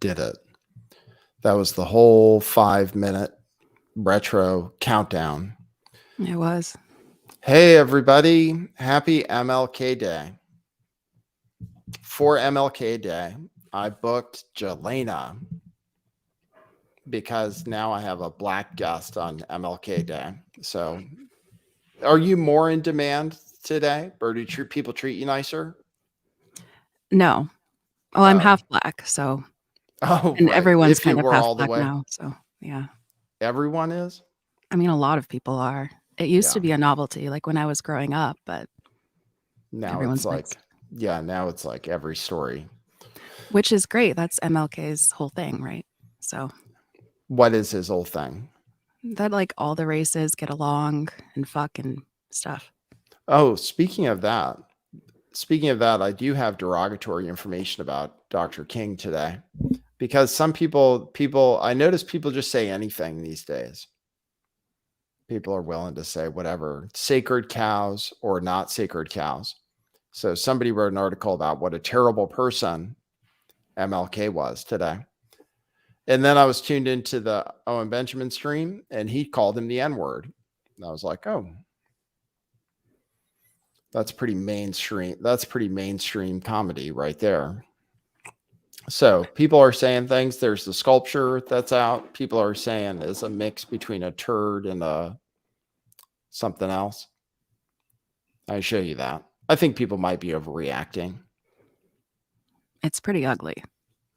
did it. That was the whole 5-minute retro countdown. It was. Hey, everybody. Happy MLK Day. For MLK Day, I booked Jelena because now I have a black guest on MLK Day. So are you more in demand today? Or do people treat you nicer? No. Well, I'm half black, so. Oh, and right. everyone's If kind you of were half all the black way. now, so yeah. Everyone is? I mean, a lot of people are. It used to be a novelty, like when I was growing up, but now it's like, now it's like every story. Which is great. That's MLK's whole thing, right? So. What is his whole thing? That like all the races get along and fuck and stuff. Oh, speaking of that, I do have derogatory information about Dr. King today, because some people, I notice people just say anything these days. People are willing to say whatever, sacred cows or not sacred cows. So somebody wrote an article about what a terrible person MLK was today. And then I was tuned into the Owen Benjamin stream and he called him the N-word. And I was like, oh, that's pretty mainstream. That's pretty mainstream comedy right there. So people are saying things. There's the sculpture that's out. People are saying is a mix between a turd and something else. I show you that. I think people might be overreacting. It's pretty ugly.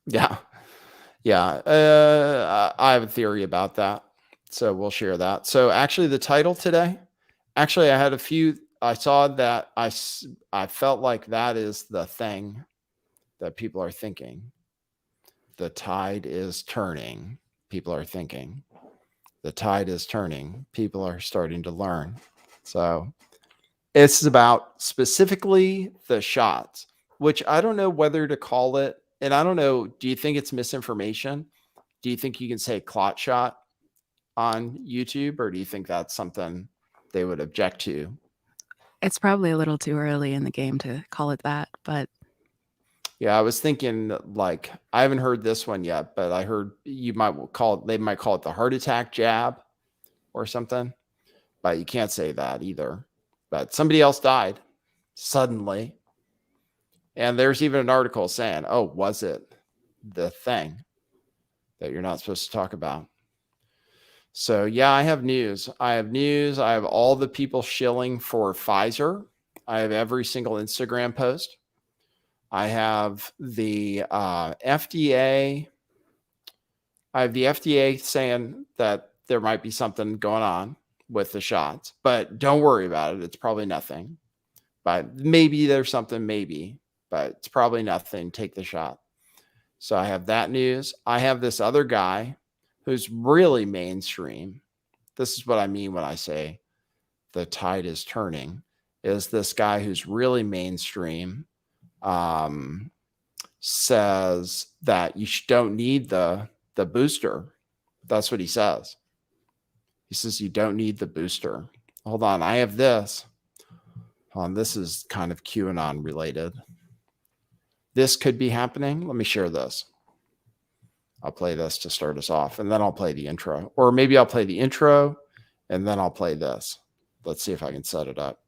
Yeah. Yeah. I have a theory about that. So we'll share that. So actually the title today, I had a few, I saw that I felt like that is the thing that people are thinking. The tide is turning. People are thinking. The tide is turning. People are starting to learn. So it's about specifically the shots, which I don't know whether to call it. And I don't know, do you think it's misinformation? Do you think you can say clot shot on YouTube, or do you think that's something they would object to? It's probably a little too early in the game to call it that, but. Yeah, I was thinking, like, I haven't heard this one yet, but I heard they might call it the heart attack jab or something, but you can't say that either. But somebody else died suddenly. And there's even an article saying, oh, was it the thing that you're not supposed to talk about? So yeah, I have news. I have all the people shilling for Pfizer. I have every single Instagram post. I have the FDA. I have the FDA saying that there might be something going on with the shots, but don't worry about it. It's probably nothing. But maybe there's something, maybe, but it's probably nothing. Take the shot. So I have that news. I have this other guy who's really mainstream. This is what I mean when I say the tide is turning, is this guy who's really mainstream. Says that you don't need the booster. That's what he says. He says you don't need the booster. Hold on, I have this. This is kind of QAnon related. This could be happening. Let me share this. I'll play this to start us off, and then I'll play the intro. Or maybe I'll play the intro, and then I'll play this. Let's see if I can set it up.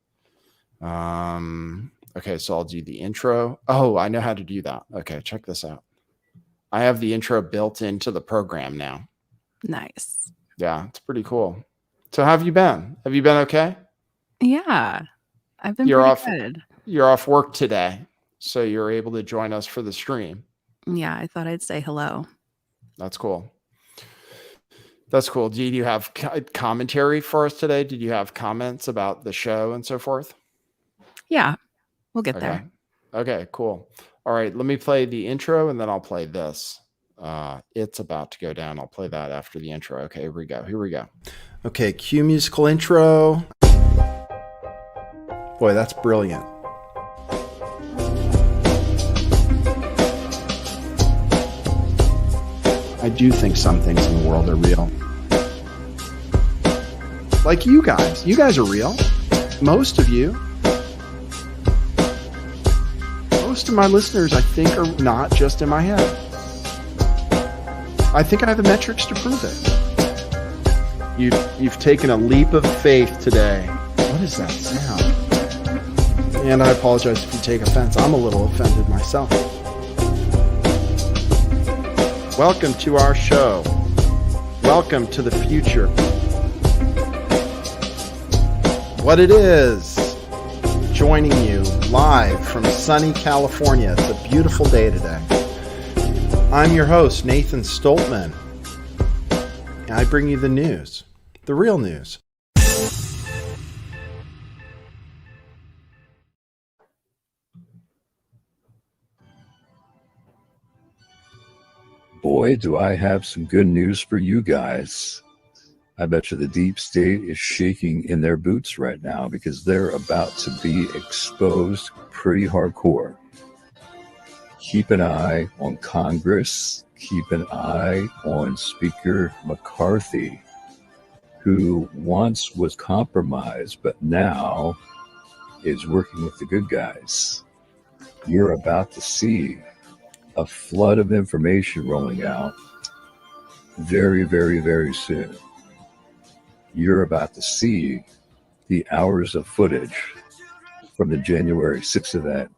Okay, so I'll do the intro. Oh, I know how to do that. Okay, check this out. I have the intro built into the program now. Nice. Yeah, it's pretty cool. So how have you been? Have you been okay? Yeah, I've been pretty good. You're off work today, so you're able to join us for the stream. Yeah, I thought I'd say hello. That's cool. That's cool. Do you have commentary for us today? Did you have comments about the show and so forth? Yeah, we'll get there. Okay, cool. All right, let me play the intro and then I'll play this. It's about to go down. I'll play that after the intro. Okay, here we go. Okay, cue musical intro. Boy, that's brilliant. I do think some things in the world are real. Like you guys. You guys are real. Most of you. Most of my listeners, I think, are not just in my head. I think I have the metrics to prove it. You've taken a leap of faith today. What is that sound? And I apologize if you take offense. I'm a little offended myself. Welcome to our show. Welcome to the future. What it is, joining you live from sunny California. It's a beautiful day today. I'm your host, Nathan Stoltman. And I bring you the news, the real news. Boy, do I have some good news for you guys. I bet you the deep state is shaking in their boots right now because they're about to be exposed pretty hardcore. Keep an eye on Congress. Keep an eye on Speaker McCarthy, who once was compromised, but now is working with the good guys. You're about to see a flood of information rolling out very, very, very soon. You're about to see the hours of footage from the January 6th event,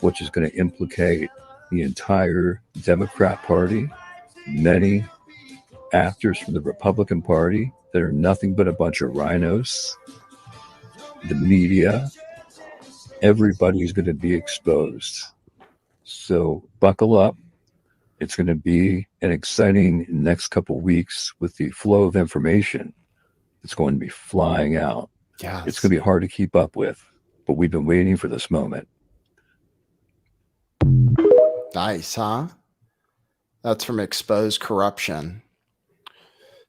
which is going to implicate the entire Democrat Party, many actors from the Republican Party that are nothing but a bunch of rhinos, the media. Everybody's going to be exposed. So buckle up. It's going to be an exciting next couple weeks with the flow of information that's going to be flying out. Yes. It's going to be hard to keep up with, but we've been waiting for this moment. Nice, huh? That's from Exposed Corruption.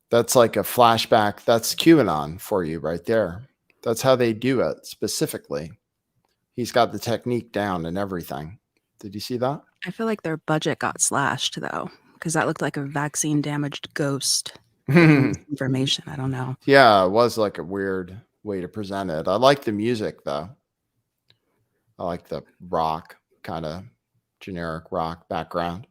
That's like a flashback. That's QAnon for you right there. That's how they do it specifically. He's got the technique down and everything. Did you see that? I feel like their budget got slashed, though, because that looked like a vaccine-damaged ghost giving information. I don't know. Yeah, it was like a weird way to present it. I like the music, though. I like the rock, kind of generic rock background.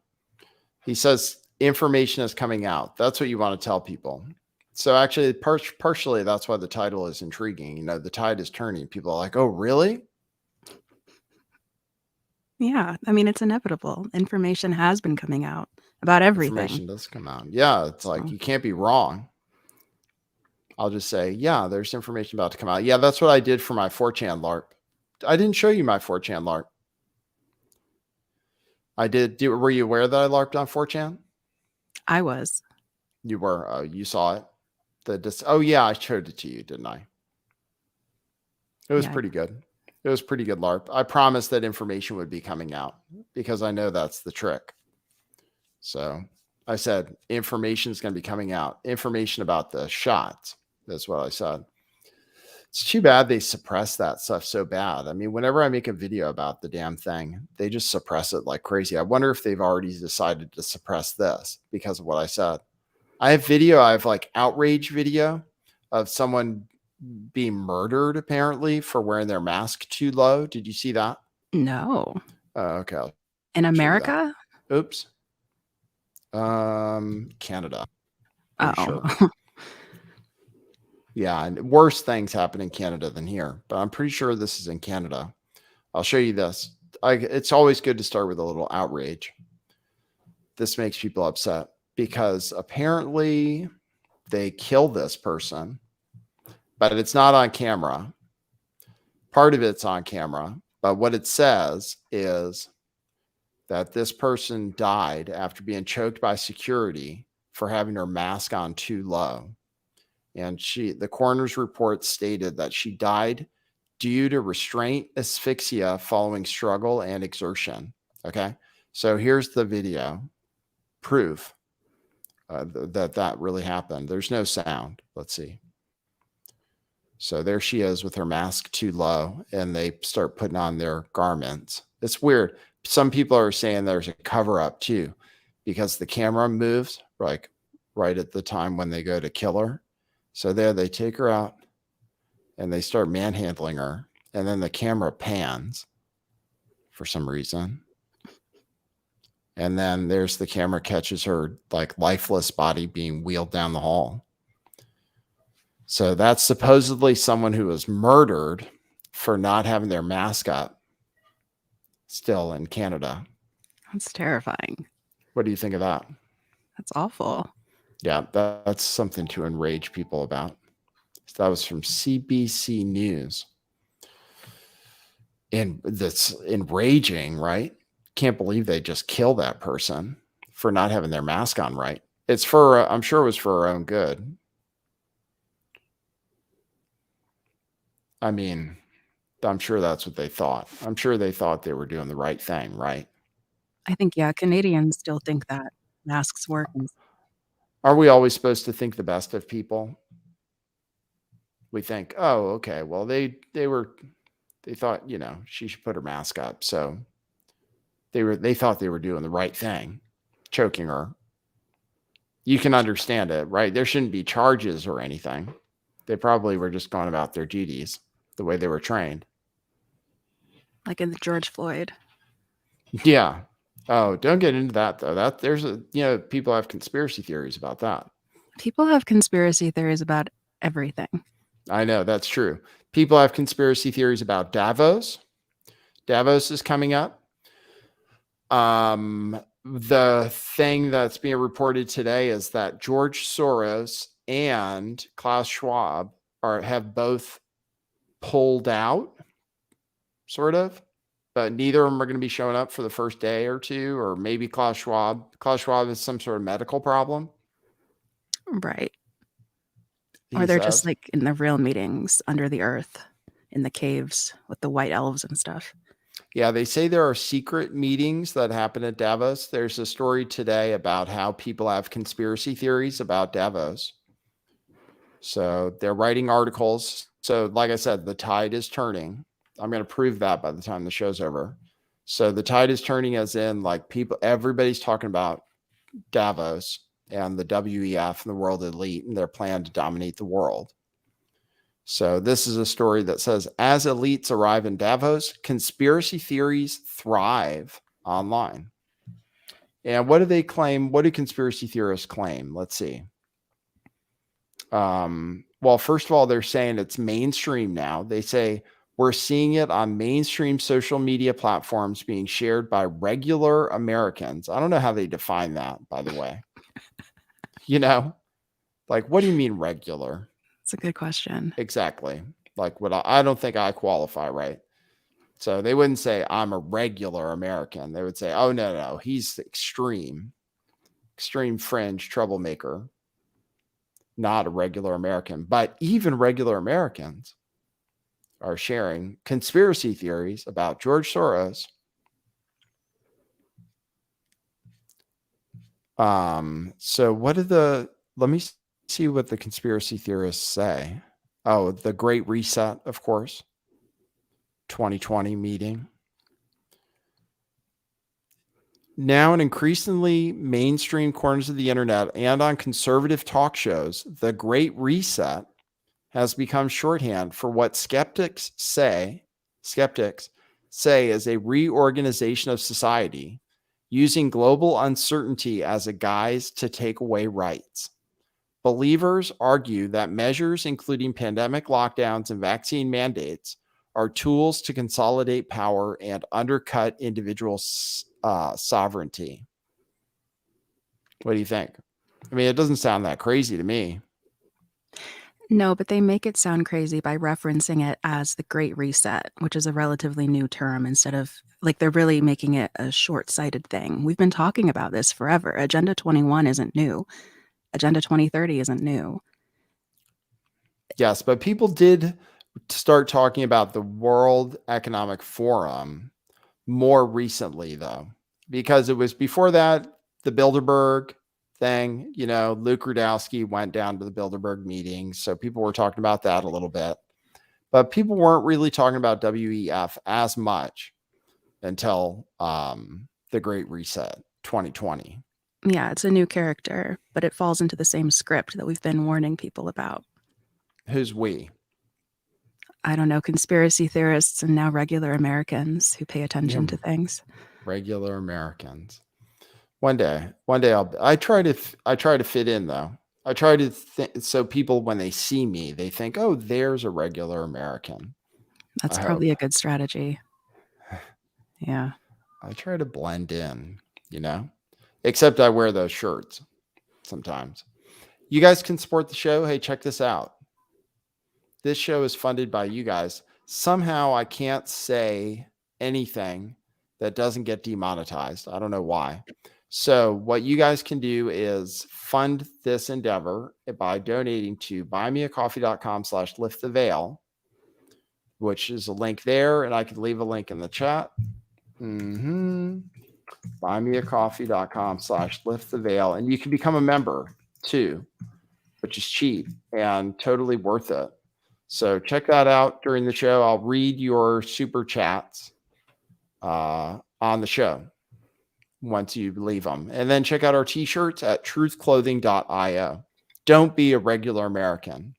He says information is coming out. That's what you want to tell people. So actually, partially, that's why the title is intriguing. You know, the tide is turning. People are like, oh, really? Yeah, I mean, it's inevitable. Information has been coming out about everything. Information does come out. Yeah, it's like you can't be wrong. I'll just say, yeah, there's information about to come out. Yeah, that's what I did for my 4chan LARP. I didn't show you my 4chan LARP. I did. Were you aware that I LARPed on 4chan? I was. You were. You saw it. Oh yeah, I showed it to you, didn't I? It was pretty good. It was pretty good LARP. I promised that information would be coming out because I know that's the trick. So I said, information is going to be coming out. Information about the shots. That's what I said. It's too bad they suppress that stuff so bad. I mean, whenever I make a video about the damn thing, they just suppress it like crazy. I wonder if they've already decided to suppress this because of what I said. I have like outrage video of someone being murdered apparently for wearing their mask too low. Did you see that? No. Oh, okay. In America? Oops. Canada. Oh. Sure. Yeah, and worse things happen in Canada than here, but I'm pretty sure this is in Canada. I'll show you this. It's always good to start with a little outrage. This makes people upset because apparently they killed this person, but it's not on camera. Part of it's on camera, but what it says is that this person died after being choked by security for having her mask on too low. And the coroner's report stated that she died due to restraint asphyxia following struggle and exertion. Okay. So here's the video proof that really happened. There's no sound. Let's see. So there she is with her mask too low and they start putting on their garments. It's weird. Some people are saying there's a cover up too, because the camera moves like right at the time when they go to kill her. So there they take her out and they start manhandling her. And then the camera pans for some reason. And then there's the camera catches her like lifeless body being wheeled down the hall. So that's supposedly someone who was murdered for not having their mask up still in Canada. That's terrifying. What do you think of that? That's awful. Yeah, that's something to enrage people about. That was from CBC News. And that's enraging, right? Can't believe they just killed that person for not having their mask on right. It's for, I'm sure it was for our own good. I mean, I'm sure that's what they thought. I'm sure they thought they were doing the right thing, right? I think, yeah, Canadians still think that masks work. Are we always supposed to think the best of people? We think, oh, okay, well, they thought, you know, she should put her mask up. So they thought they were doing the right thing, choking her. You can understand it, right? There shouldn't be charges or anything. They probably were just going about their duties the way they were trained. Like in the George Floyd. Yeah. Oh, don't get into that though. That there's a, you know, people have conspiracy theories about that. People have conspiracy theories about everything. I know that's true. People have conspiracy theories about Davos. Davos is coming up. The thing that's being reported today is that George Soros and Klaus Schwab have both pulled out, sort of, but neither of them are going to be showing up for the first day or two, or maybe Klaus Schwab. Klaus Schwab has some sort of medical problem. Right. He Or they're says. just like in the real meetings under the earth in the caves with the white elves and stuff. Yeah, they say there are secret meetings that happen at Davos. There's a story today about how people have conspiracy theories about Davos. So they're writing articles. So like I said, the tide is turning. I'm going to prove that by the time the show's over. So the tide is turning as in like everybody's talking about Davos and the WEF and the world elite and their plan to dominate the world. So this is a story that says, as elites arrive in Davos, conspiracy theories thrive online. And what do they claim? What do conspiracy theorists claim? Let's see. Well, first of all, they're saying it's mainstream now. They say we're seeing it on mainstream social media platforms being shared by regular Americans. I don't know how they define that, by the way. You know, like, what do you mean regular? It's a good question. Exactly. Like I don't think I qualify, right? So they wouldn't say I'm a regular American. They would say, oh, no, he's extreme fringe troublemaker, not a regular American. But even regular Americans are sharing conspiracy theories about George Soros. So let me see what the conspiracy theorists say. Oh, the Great Reset, of course. 2020 meeting. Now in increasingly mainstream corners of the internet and on conservative talk shows, the Great Reset has become shorthand for what skeptics say is a reorganization of society using global uncertainty as a guise to take away rights. Believers argue that measures including pandemic lockdowns and vaccine mandates are tools to consolidate power and undercut individual sovereignty. What do you think? I mean, it doesn't sound that crazy to me. No, but they make it sound crazy by referencing it as the Great Reset, which is a relatively new term, instead of like they're really making it a short-sighted thing. We've been talking about this forever. Agenda 21 isn't new. Agenda 2030 isn't new. Yes, but people did start talking about the World Economic Forum more recently, though, because it was before that, the Bilderberg thing, you know, Luke Rudowski went down to the Bilderberg meeting. So people were talking about that a little bit, but people weren't really talking about WEF as much until the Great Reset 2020. Yeah, it's a new character, but it falls into the same script that we've been warning people about. Who's we? I don't know, conspiracy theorists and now regular Americans who pay attention to things. Regular Americans. One day I try to fit in though. I try to so people when they see me, they think, "Oh, there's a regular American." That's I probably hope. a good strategy. Yeah. I try to blend in, except I wear those shirts sometimes. You guys can support the show. Hey, check this out. This show is funded by you guys. Somehow I can't say anything that doesn't get demonetized. I don't know why. So what you guys can do is fund this endeavor by donating to buymeacoffee.com/lifttheveil, which is a link there. And I can leave a link in the chat. Buymeacoffee.com/lifttheveil. And you can become a member too, which is cheap and totally worth it. So check that out during the show. I'll read your super chats on the show once you leave them. And then check out our t-shirts at truthclothing.io. Don't be a regular American.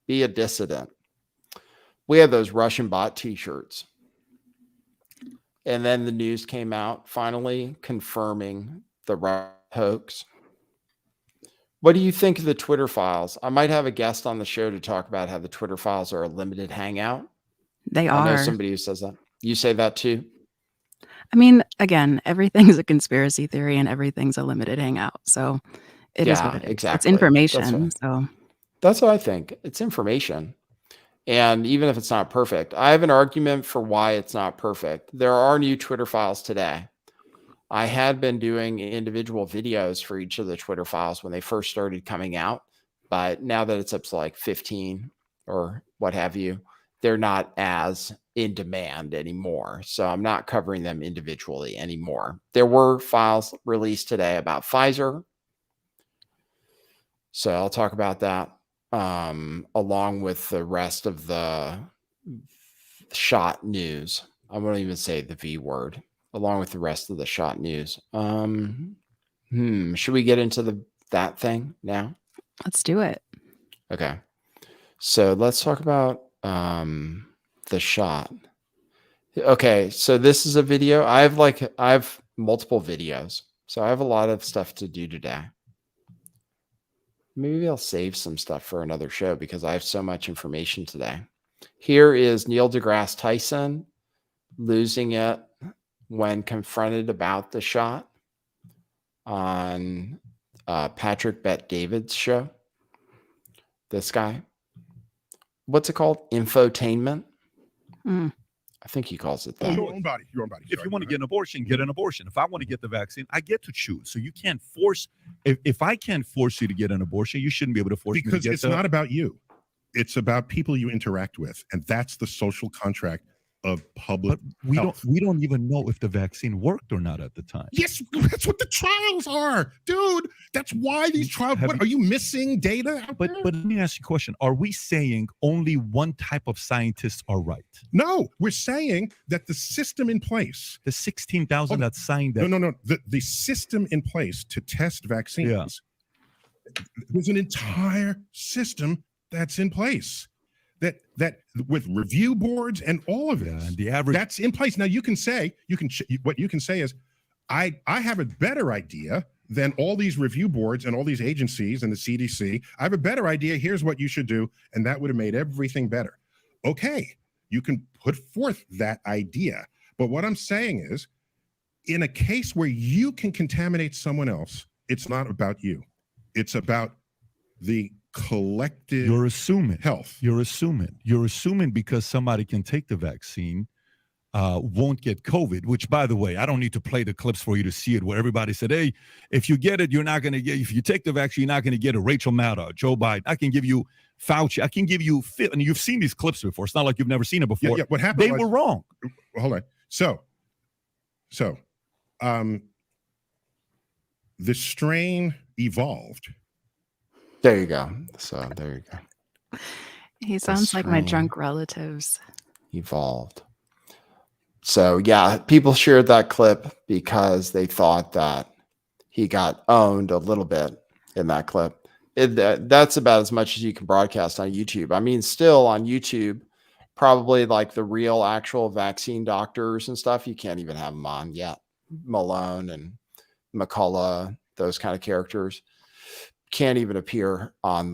Be a dissident. We have those Russian bot t-shirts. And then the news came out finally confirming the hoax. What do you think of the Twitter files? I might have a guest on the show to talk about how the Twitter files are a limited hangout. They I know are. somebody who says that. You say that too? I mean, again, everything's a conspiracy theory and everything's a limited hangout. So it is what it is. Exactly. It's information. That's what I think. It's information. And even if it's not perfect, I have an argument for why it's not perfect. There are new Twitter files today. I had been doing individual videos for each of the Twitter files when they first started coming out. But now that it's up to like 15 or what have you, they're not as in demand anymore. So I'm not covering them individually anymore. There were files released today about Pfizer. So I'll talk about that along with the rest of the shot news. I won't even say the V word, along with the rest of the shot news. Should we get into that thing now? Let's do it. Okay. So let's talk about the shot. Okay, so this is a video. I have multiple videos. So I have a lot of stuff to do today. Maybe I'll save some stuff for another show because I have so much information today. Here is Neil deGrasse Tyson losing it when confronted about the shot on Patrick Bet-David's show. This guy. What's it called? Infotainment? I think he calls it that. Your own body. If you want to get an abortion, get an abortion. If I want to get the vaccine, I get to choose. So you can't force. If I can't force you to get an abortion, you shouldn't be able to force me to get because it's not about you. It's about people you interact with, and that's the social contract of public health. We don't even know if the vaccine worked or not at the time. Yes, that's what the trials are, dude. That's why these trials. Are you missing data? But let me ask you a question. Are we saying only one type of scientists are right? No, we're saying that the system in place, the 16,000 that signed that. No. The system in place to test vaccines, there's an entire system that's in place. That with review boards and all of it, and the average that's in place. Now you can say what you can say is, I have a better idea than all these review boards and all these agencies and the CDC. I have a better idea. Here's what you should do, and that would have made everything better. Okay, you can put forth that idea, but what I'm saying is, in a case where you can contaminate someone else, it's not about you. It's about the collective. You're assuming health. You're assuming because somebody can take the vaccine, won't get COVID, which, by the way, I don't need to play the clips for you to see it, where everybody said, hey, if you get it, you're not going to get, if you take the vaccine, you're not going to get a Rachel Maddow, Joe Biden. I can give you Fauci. I can give you, and you've seen these clips before. It's not like you've never seen it before. Yeah, what happened? They were wrong. Hold on. So, the strain evolved. There you go. So there you go. He sounds like my drunk relatives. Evolved. So yeah, people shared that clip because they thought that he got owned a little bit in that clip. That's about as much as you can broadcast on YouTube. I mean, still on YouTube, probably like the real actual vaccine doctors and stuff, you can't even have them on yet. Malone and McCullough, those kind of characters can't even appear on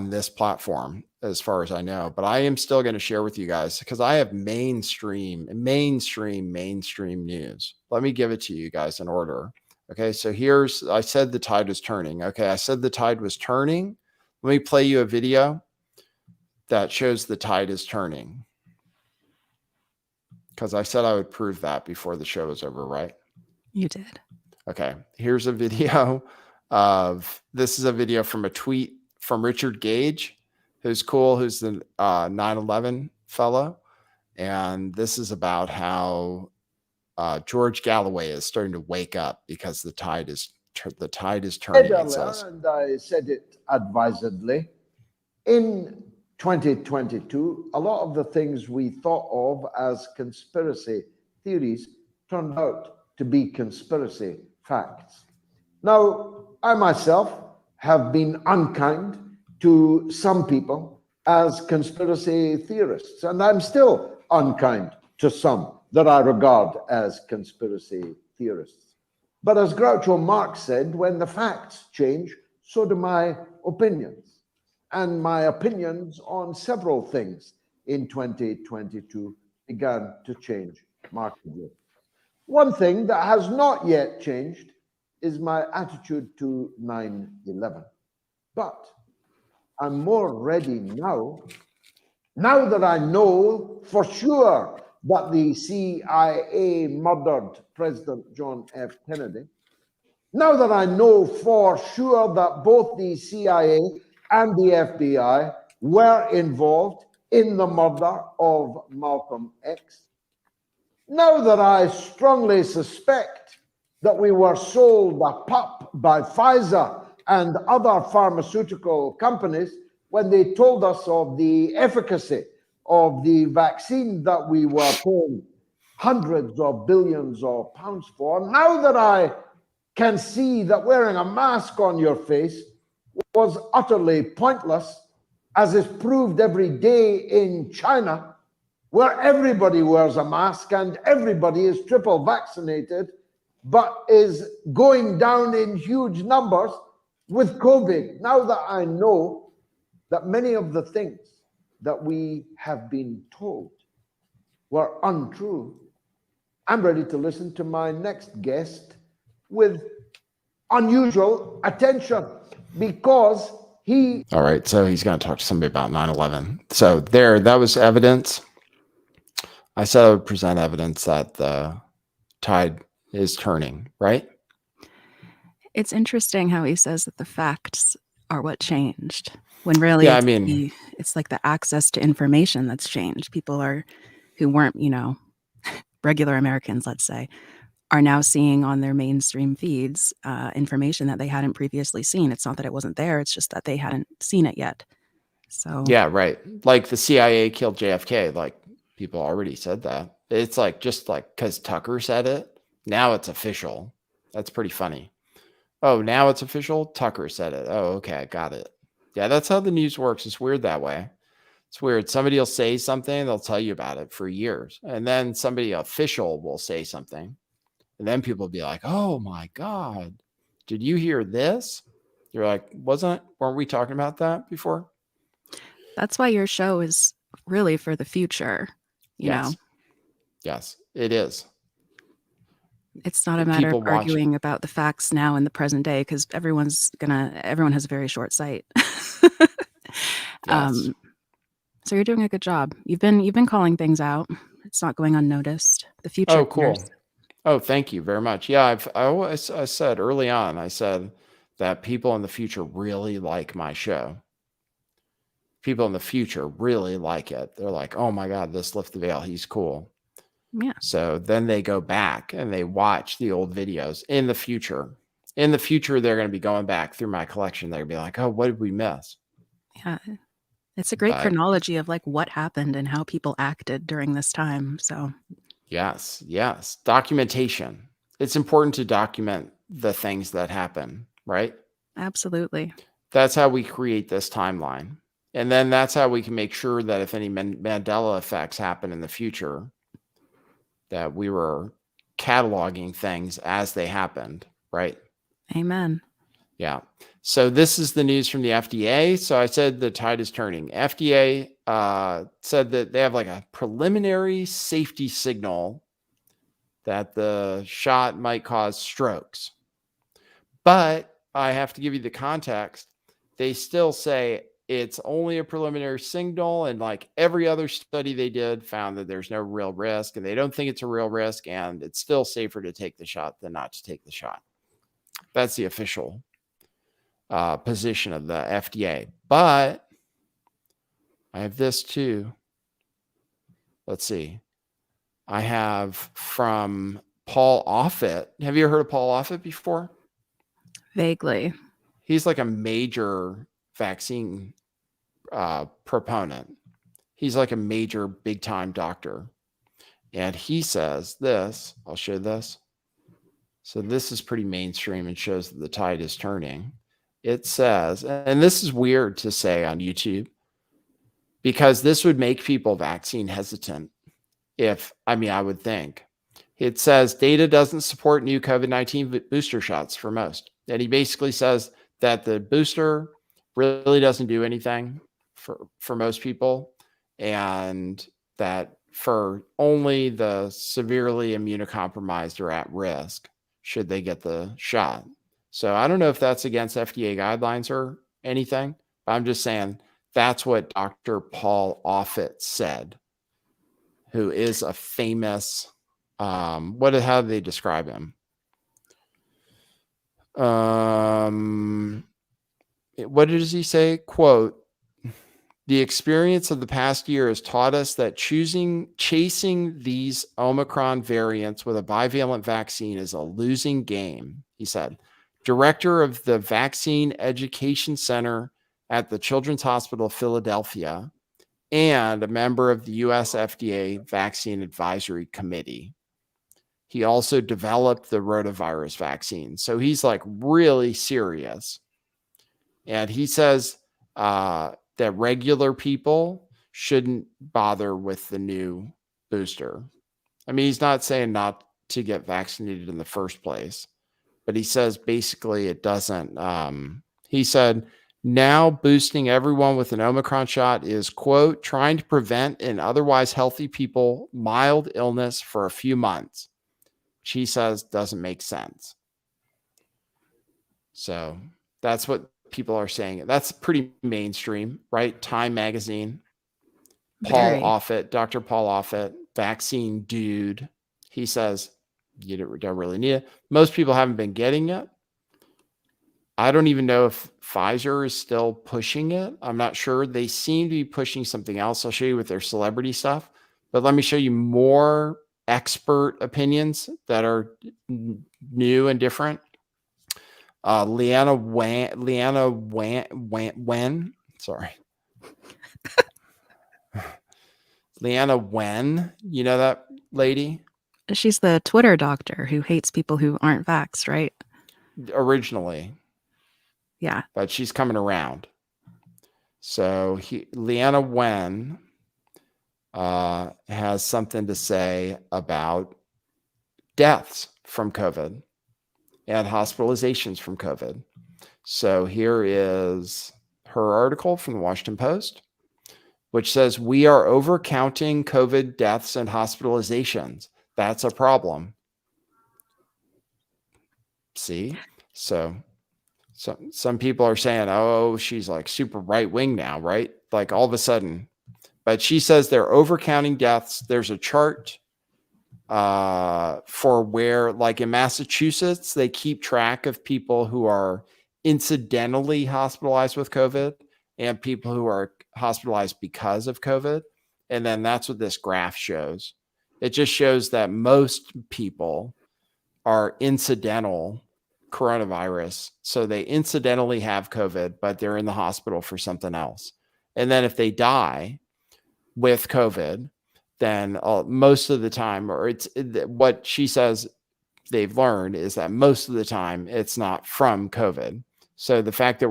this platform as far as I know. But I am still going to share with you guys because I have mainstream news. Let me give it to you guys in order. Okay, so I said the tide was turning. Okay, I said the tide was turning. Let me play you a video that shows the tide is turning. Because I said I would prove that before the show was over, right? You did. Okay, here's a video this is a video from a tweet from Richard Gage, who's cool, who's the 9/11 fellow. And this is about how George Galloway is starting to wake up because the tide is turning. It says. And I said it advisedly. In 2022, a lot of the things we thought of as conspiracy theories turned out to be conspiracy facts. Now, I myself have been unkind to some people as conspiracy theorists, and I'm still unkind to some that I regard as conspiracy theorists. But as Groucho Marx said, when the facts change, so do my opinions. And my opinions on several things in 2022 began to change markedly. One thing that has not yet changed is my attitude to 9/11. But I'm more ready now that I know for sure that the CIA murdered President John F. Kennedy, now that I know for sure that both the CIA and the FBI were involved in the murder of Malcolm X, now that I strongly suspect that we were sold a pup by Pfizer and other pharmaceutical companies when they told us of the efficacy of the vaccine that we were paying hundreds of billions of pounds for, now that I can see that wearing a mask on your face was utterly pointless, as is proved every day in China, where everybody wears a mask and everybody is triple vaccinated, but is going down in huge numbers with COVID. Now that I know that many of the things that we have been told were untrue, I'm ready to listen to my next guest with unusual attention, because he... All right, so he's going to talk to somebody about 9/11. So that was evidence. I said I would present evidence that the tide is turning, right? It's interesting how he says that the facts are what changed, when really it's like the access to information that's changed. People who weren't, regular Americans, let's say, are now seeing on their mainstream feeds information that they hadn't previously seen. It's not that it wasn't there, it's just that they hadn't seen it yet. So yeah, right. Like the CIA killed JFK, like people already said that. It's like just like because Tucker said it, now it's official. That's pretty funny. Oh, now it's official? Tucker said it. Oh, okay, I got it. Yeah, that's how the news works. It's weird that way. It's weird. Somebody will say something, they'll tell you about it for years. And then somebody official will say something. And then people will be like, oh my God, did you hear this? You're like, weren't we talking about that before? That's why your show is really for the future, you know? Yes, it is. It's not a matter of arguing about the facts now in the present day, because everyone has a very short sight. Yes. So you're doing a good job. You've been calling things out. It's not going unnoticed. The future. Oh, cool. Oh, thank you very much. Yeah, I said early on, I said that people in the future really like my show. People in the future really like it. They're like, oh my God, this Lift the Veil, he's cool. Yeah. So then they go back and they watch the old videos in the future. In the future, they're going to be going back through my collection. They're going to be like, oh, what did we miss? Yeah. It's a great chronology of like what happened and how people acted during this time. So yes. Documentation. It's important to document the things that happen, right? Absolutely. That's how we create this timeline. And then that's how we can make sure that if any Mandela effects happen in the future, that we were cataloging things as they happened, right? Amen. Yeah. So this is the news from the FDA. So I said the tide is turning. FDA said that they have like a preliminary safety signal that the shot might cause strokes. But I have to give you the context. They still say it's only a preliminary signal, and like every other study they did found that there's no real risk, and they don't think it's a real risk, and it's still safer to take the shot than not to take the shot. That's the official position of the FDA. But I have this too. Let's see. I have from Paul Offit. Have you ever heard of Paul Offit before? Vaguely. He's like a major vaccine proponent. He's like a major big time doctor. And he says this, I'll show this. So this is pretty mainstream and shows that the tide is turning. It says, and this is weird to say on YouTube, because this would make people vaccine hesitant. I would think. It says data doesn't support new COVID-19 booster shots for most. And he basically says that the booster really doesn't do anything for most people, and that for only the severely immunocompromised or at risk should they get the shot. So I don't know if that's against FDA guidelines or anything, but I'm just saying that's what Dr. Paul Offit said, who is a famous, how do they describe him? What does he say? Quote, the experience of the past year has taught us that chasing these Omicron variants with a bivalent vaccine is a losing game, he said. Director of the Vaccine Education Center at the Children's Hospital of Philadelphia and a member of the US FDA Vaccine Advisory Committee. He also developed the rotavirus vaccine. So he's like really serious. And he says that regular people shouldn't bother with the new booster. I mean, he's not saying not to get vaccinated in the first place, but he says basically it doesn't. He said, now boosting everyone with an Omicron shot is, quote, trying to prevent in otherwise healthy people mild illness for a few months, which he says doesn't make sense. So that's what people are saying. That's pretty mainstream, right? Time magazine. Paul Offit, Dr. Paul Offit, vaccine dude. He says you don't really need it. Most people haven't been getting it. I don't even know if Pfizer is still pushing it. I'm not sure. They seem to be pushing something else. I'll show you with their celebrity stuff. But let me show you more expert opinions that are new and different. Leanna Wen. Sorry. Leanna Wen. You know that lady? She's the Twitter doctor who hates people who aren't vaxxed, right? Originally. Yeah. But she's coming around. So Leanna Wen has something to say about deaths from COVID and hospitalizations from COVID. So here is her article from the Washington Post, which says, we are overcounting COVID deaths and hospitalizations. That's a problem. See? So some people are saying, oh, she's like super right wing now, right? Like all of a sudden. But she says they're overcounting deaths. There's a chart for where, like in Massachusetts, they keep track of people who are incidentally hospitalized with COVID and people who are hospitalized because of COVID. And then that's what this graph shows. It just shows that most people are incidental coronavirus. So they incidentally have COVID, but they're in the hospital for something else. And then if they die with COVID, then most of the time, or it's what she says they've learned is that most of the time it's not from COVID. So the fact that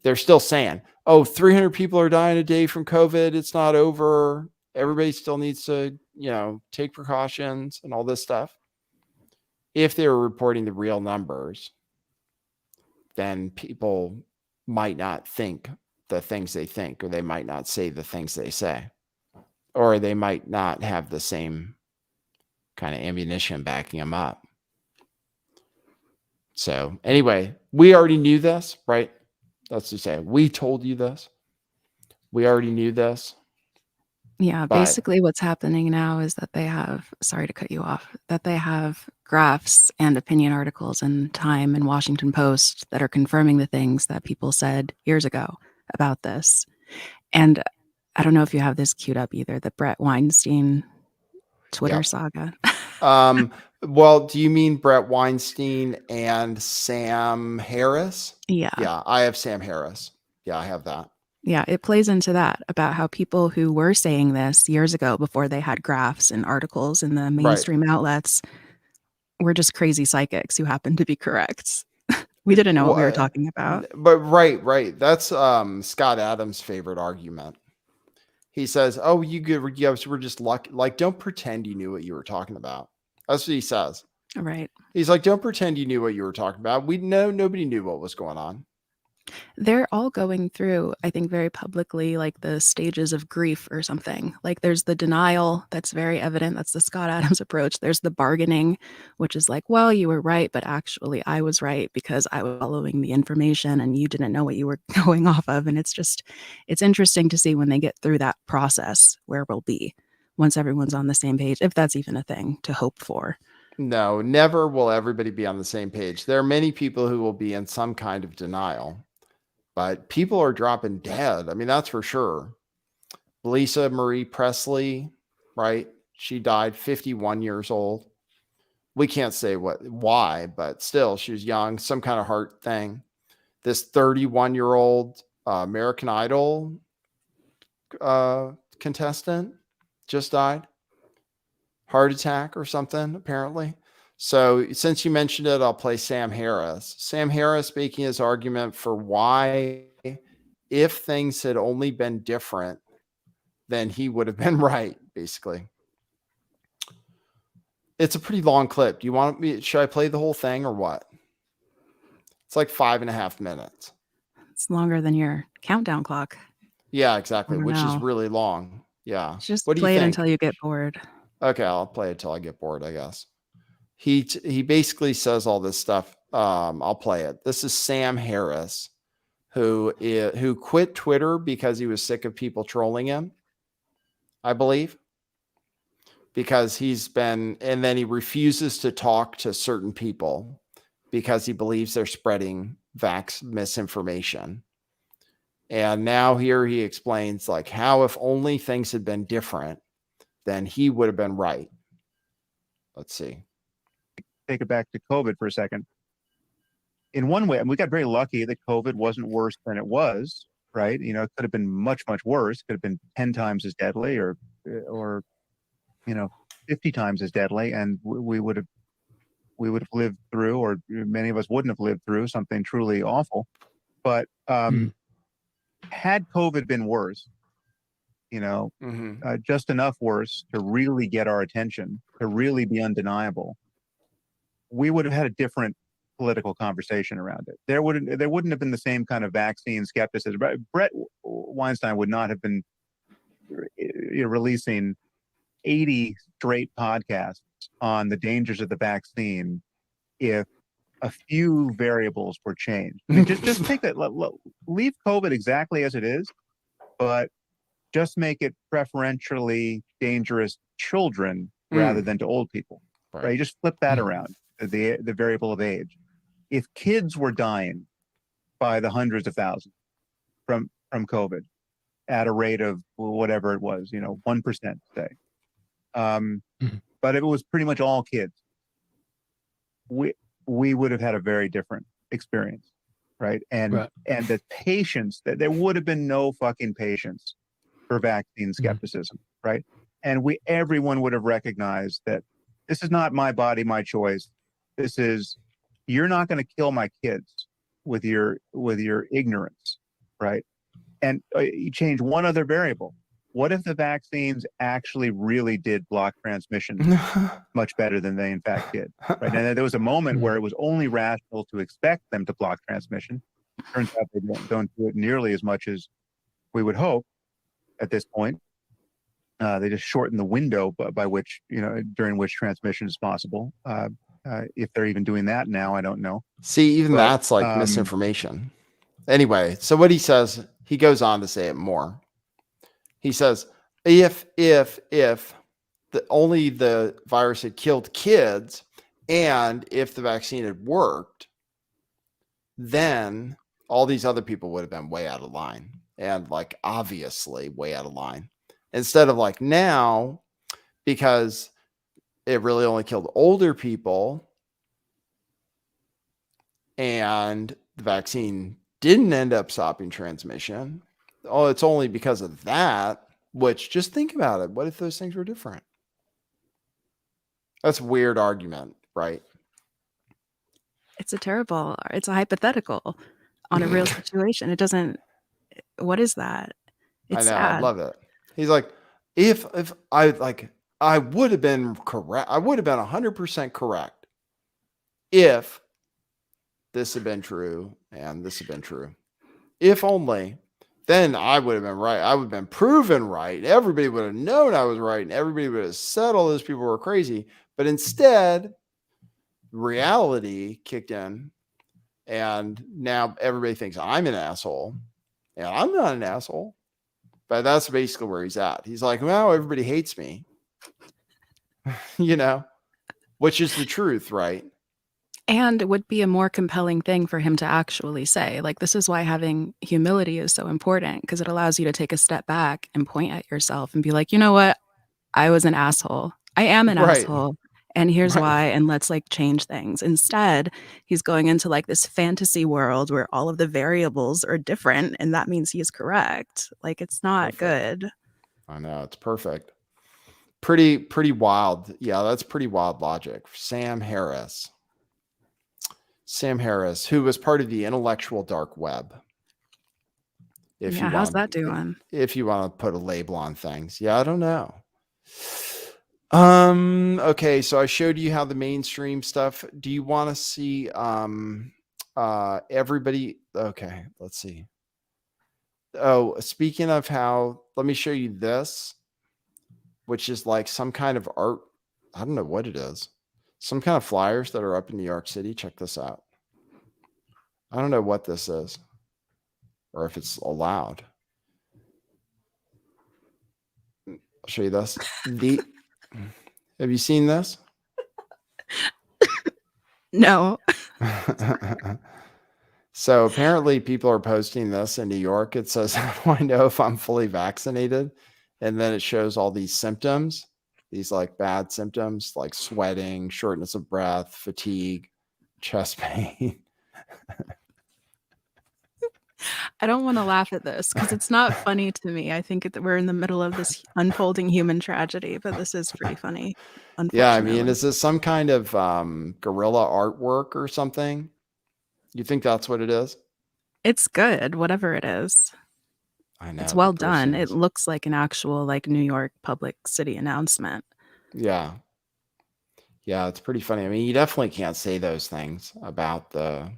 they're still saying, oh, 300 people are dying a day from COVID, it's not over. everybody still needs to, take precautions and all this stuff. If they were reporting the real numbers, then people might not think the things they think, or they might not say the things they say, or they might not have the same kind of ammunition backing them up. So anyway, we already knew this, right? Let's just say we told you this. We already knew this. Yeah, But basically what's happening now is that they have, sorry to cut you off, that they have graphs and opinion articles in Time and Washington Post that are confirming the things that people said years ago about this. And I don't know if you have this queued up either, the Brett Weinstein Twitter Yep. saga. Well, do you mean Brett Weinstein and Sam Harris? Yeah. Yeah, I have Sam Harris. Yeah, I have that. Yeah, it plays into that about how people who were saying this years ago before they had graphs and articles in the mainstream outlets were just crazy psychics who happened to be correct. We didn't know what we were talking about. But right. That's Scott Adams' favorite argument. He says, "Oh, you guys were just lucky. Like, don't pretend you knew what you were talking about." That's what he says. Right. He's like, "Don't pretend you knew what you were talking about. We know nobody knew what was going on." They're all going through, I think, very publicly, like the stages of grief or something. Like there's the denial that's very evident. That's the Scott Adams approach. There's the bargaining, which is like, well, you were right, but actually I was right because I was following the information and you didn't know what you were going off of. And it's interesting to see when they get through that process where we'll be once everyone's on the same page, if that's even a thing to hope for. No, never will everybody be on the same page. There are many people who will be in some kind of denial. But people are dropping dead. I mean, that's for sure. Lisa Marie Presley, right? She died 51 years old. We can't say why, but still, she was young, some kind of heart thing. This 31-year-old American Idol contestant just died. Heart attack or something, apparently. So since you mentioned it, I'll play Sam Harris. Sam Harris making his argument for why, if things had only been different, then he would have been right, basically. It's a pretty long clip. Do you want me? Should I play the whole thing or what? It's like 5.5 minutes. It's longer than your countdown clock. Yeah, exactly. Which is know. really long. Yeah. Just What do you play it think? until you get bored. Okay, I'll play it till I get bored, I guess. He basically says all this stuff. I'll play it. This is Sam Harris, who quit Twitter because he was sick of people trolling him, I believe. Because and then he refuses to talk to certain people because he believes they're spreading vax misinformation. And now here he explains like how if only things had been different, then he would have been right. Let's see. Take it back to COVID for a second. In one way, and we got very lucky that COVID wasn't worse than it was, right? It could have been much, much worse. Could have been 10 times as deadly or 50 times as deadly. And we would have lived through, or many of us wouldn't have lived through something truly awful. But had COVID been worse, just enough worse to really get our attention, to really be undeniable, we would have had a different political conversation around it. There wouldn't have been the same kind of vaccine skepticism. Brett Weinstein would not have been releasing 80 straight podcasts on the dangers of the vaccine if a few variables were changed. I mean, just take that, leave COVID exactly as it is, but just make it preferentially dangerous to children rather than to old people. Right? You just flip that around, the variable of age. If kids were dying by the hundreds of thousands from COVID at a rate of whatever it was, 1%, say, but if it was pretty much all kids, we would have had a very different experience, right? And the patience, that there would have been no fucking patience for vaccine skepticism, right? And everyone would have recognized that this is not my body, my choice. This is, you're not going to kill my kids with your ignorance, right? And you change one other variable. what if the vaccines actually really did block transmission much better than they in fact did? Right. And there was a moment where it was only rational to expect them to block transmission. Turns out they don't do it nearly as much as we would hope at this point. They just shorten the window by which, during which transmission is possible. If they're even doing that now, I don't know. See, even But, that's like misinformation. Anyway, so what he says, he goes on to say it more. He says, if only the virus had killed kids, and if the vaccine had worked, then all these other people would have been way out of line, and like obviously way out of line. Instead of like now, because it really only killed older people, and the vaccine didn't end up stopping transmission. Oh, it's only because of that, which just think about it. What if those things were different? That's a weird argument, right? It's a hypothetical on a real situation. It doesn't, what is that? It's I know, I sad. love it. He's like, if I would have been correct. I would have been 100% correct if this had been true and this had been true. If only, then I would have been right. I would have been proven right. Everybody would have known I was right, and everybody would have said all those people were crazy. But instead, reality kicked in, and now everybody thinks I'm an asshole, and I'm not an asshole. But that's basically where he's at. He's like, well, everybody hates me, which is the truth, right? And it would be a more compelling thing for him to actually say. Like, this is why having humility is so important, because it allows you to take a step back and point at yourself and be like, you know what? I was an asshole. I am an Right. asshole. And here's Right. why. And let's like change things. Instead, he's going into like this fantasy world where all of the variables are different. And that means he's correct. Like, it's not good. I know, it's perfect. Pretty wild. Yeah, that's pretty wild logic. Sam Harris, who was part of the intellectual dark web. How's that doing? If you want to put a label on things. Yeah, I don't know. Okay, so I showed you how the mainstream stuff. Do you want to see everybody? Okay, let's see. Oh, speaking of how, let me show you this, which is like some kind of art. I don't know what it is. Some kind of flyers that are up in New York City. Check this out. I don't know what this is or if it's allowed. I'll show you this. Have you seen this? No. So apparently people are posting this in New York. It says, how do I know if I'm fully vaccinated? And then it shows all these symptoms, these like bad symptoms, like sweating, shortness of breath, fatigue, chest pain. I don't want to laugh at this because it's not funny to me. I think that we're in the middle of this unfolding human tragedy, but this is pretty funny. Yeah, I mean, is this some kind of guerrilla artwork or something? You think that's what it is? It's good, whatever it is. I know. It's well done. It looks like an actual like New York public city announcement. Yeah. Yeah, it's pretty funny. I mean, you definitely can't say those things about the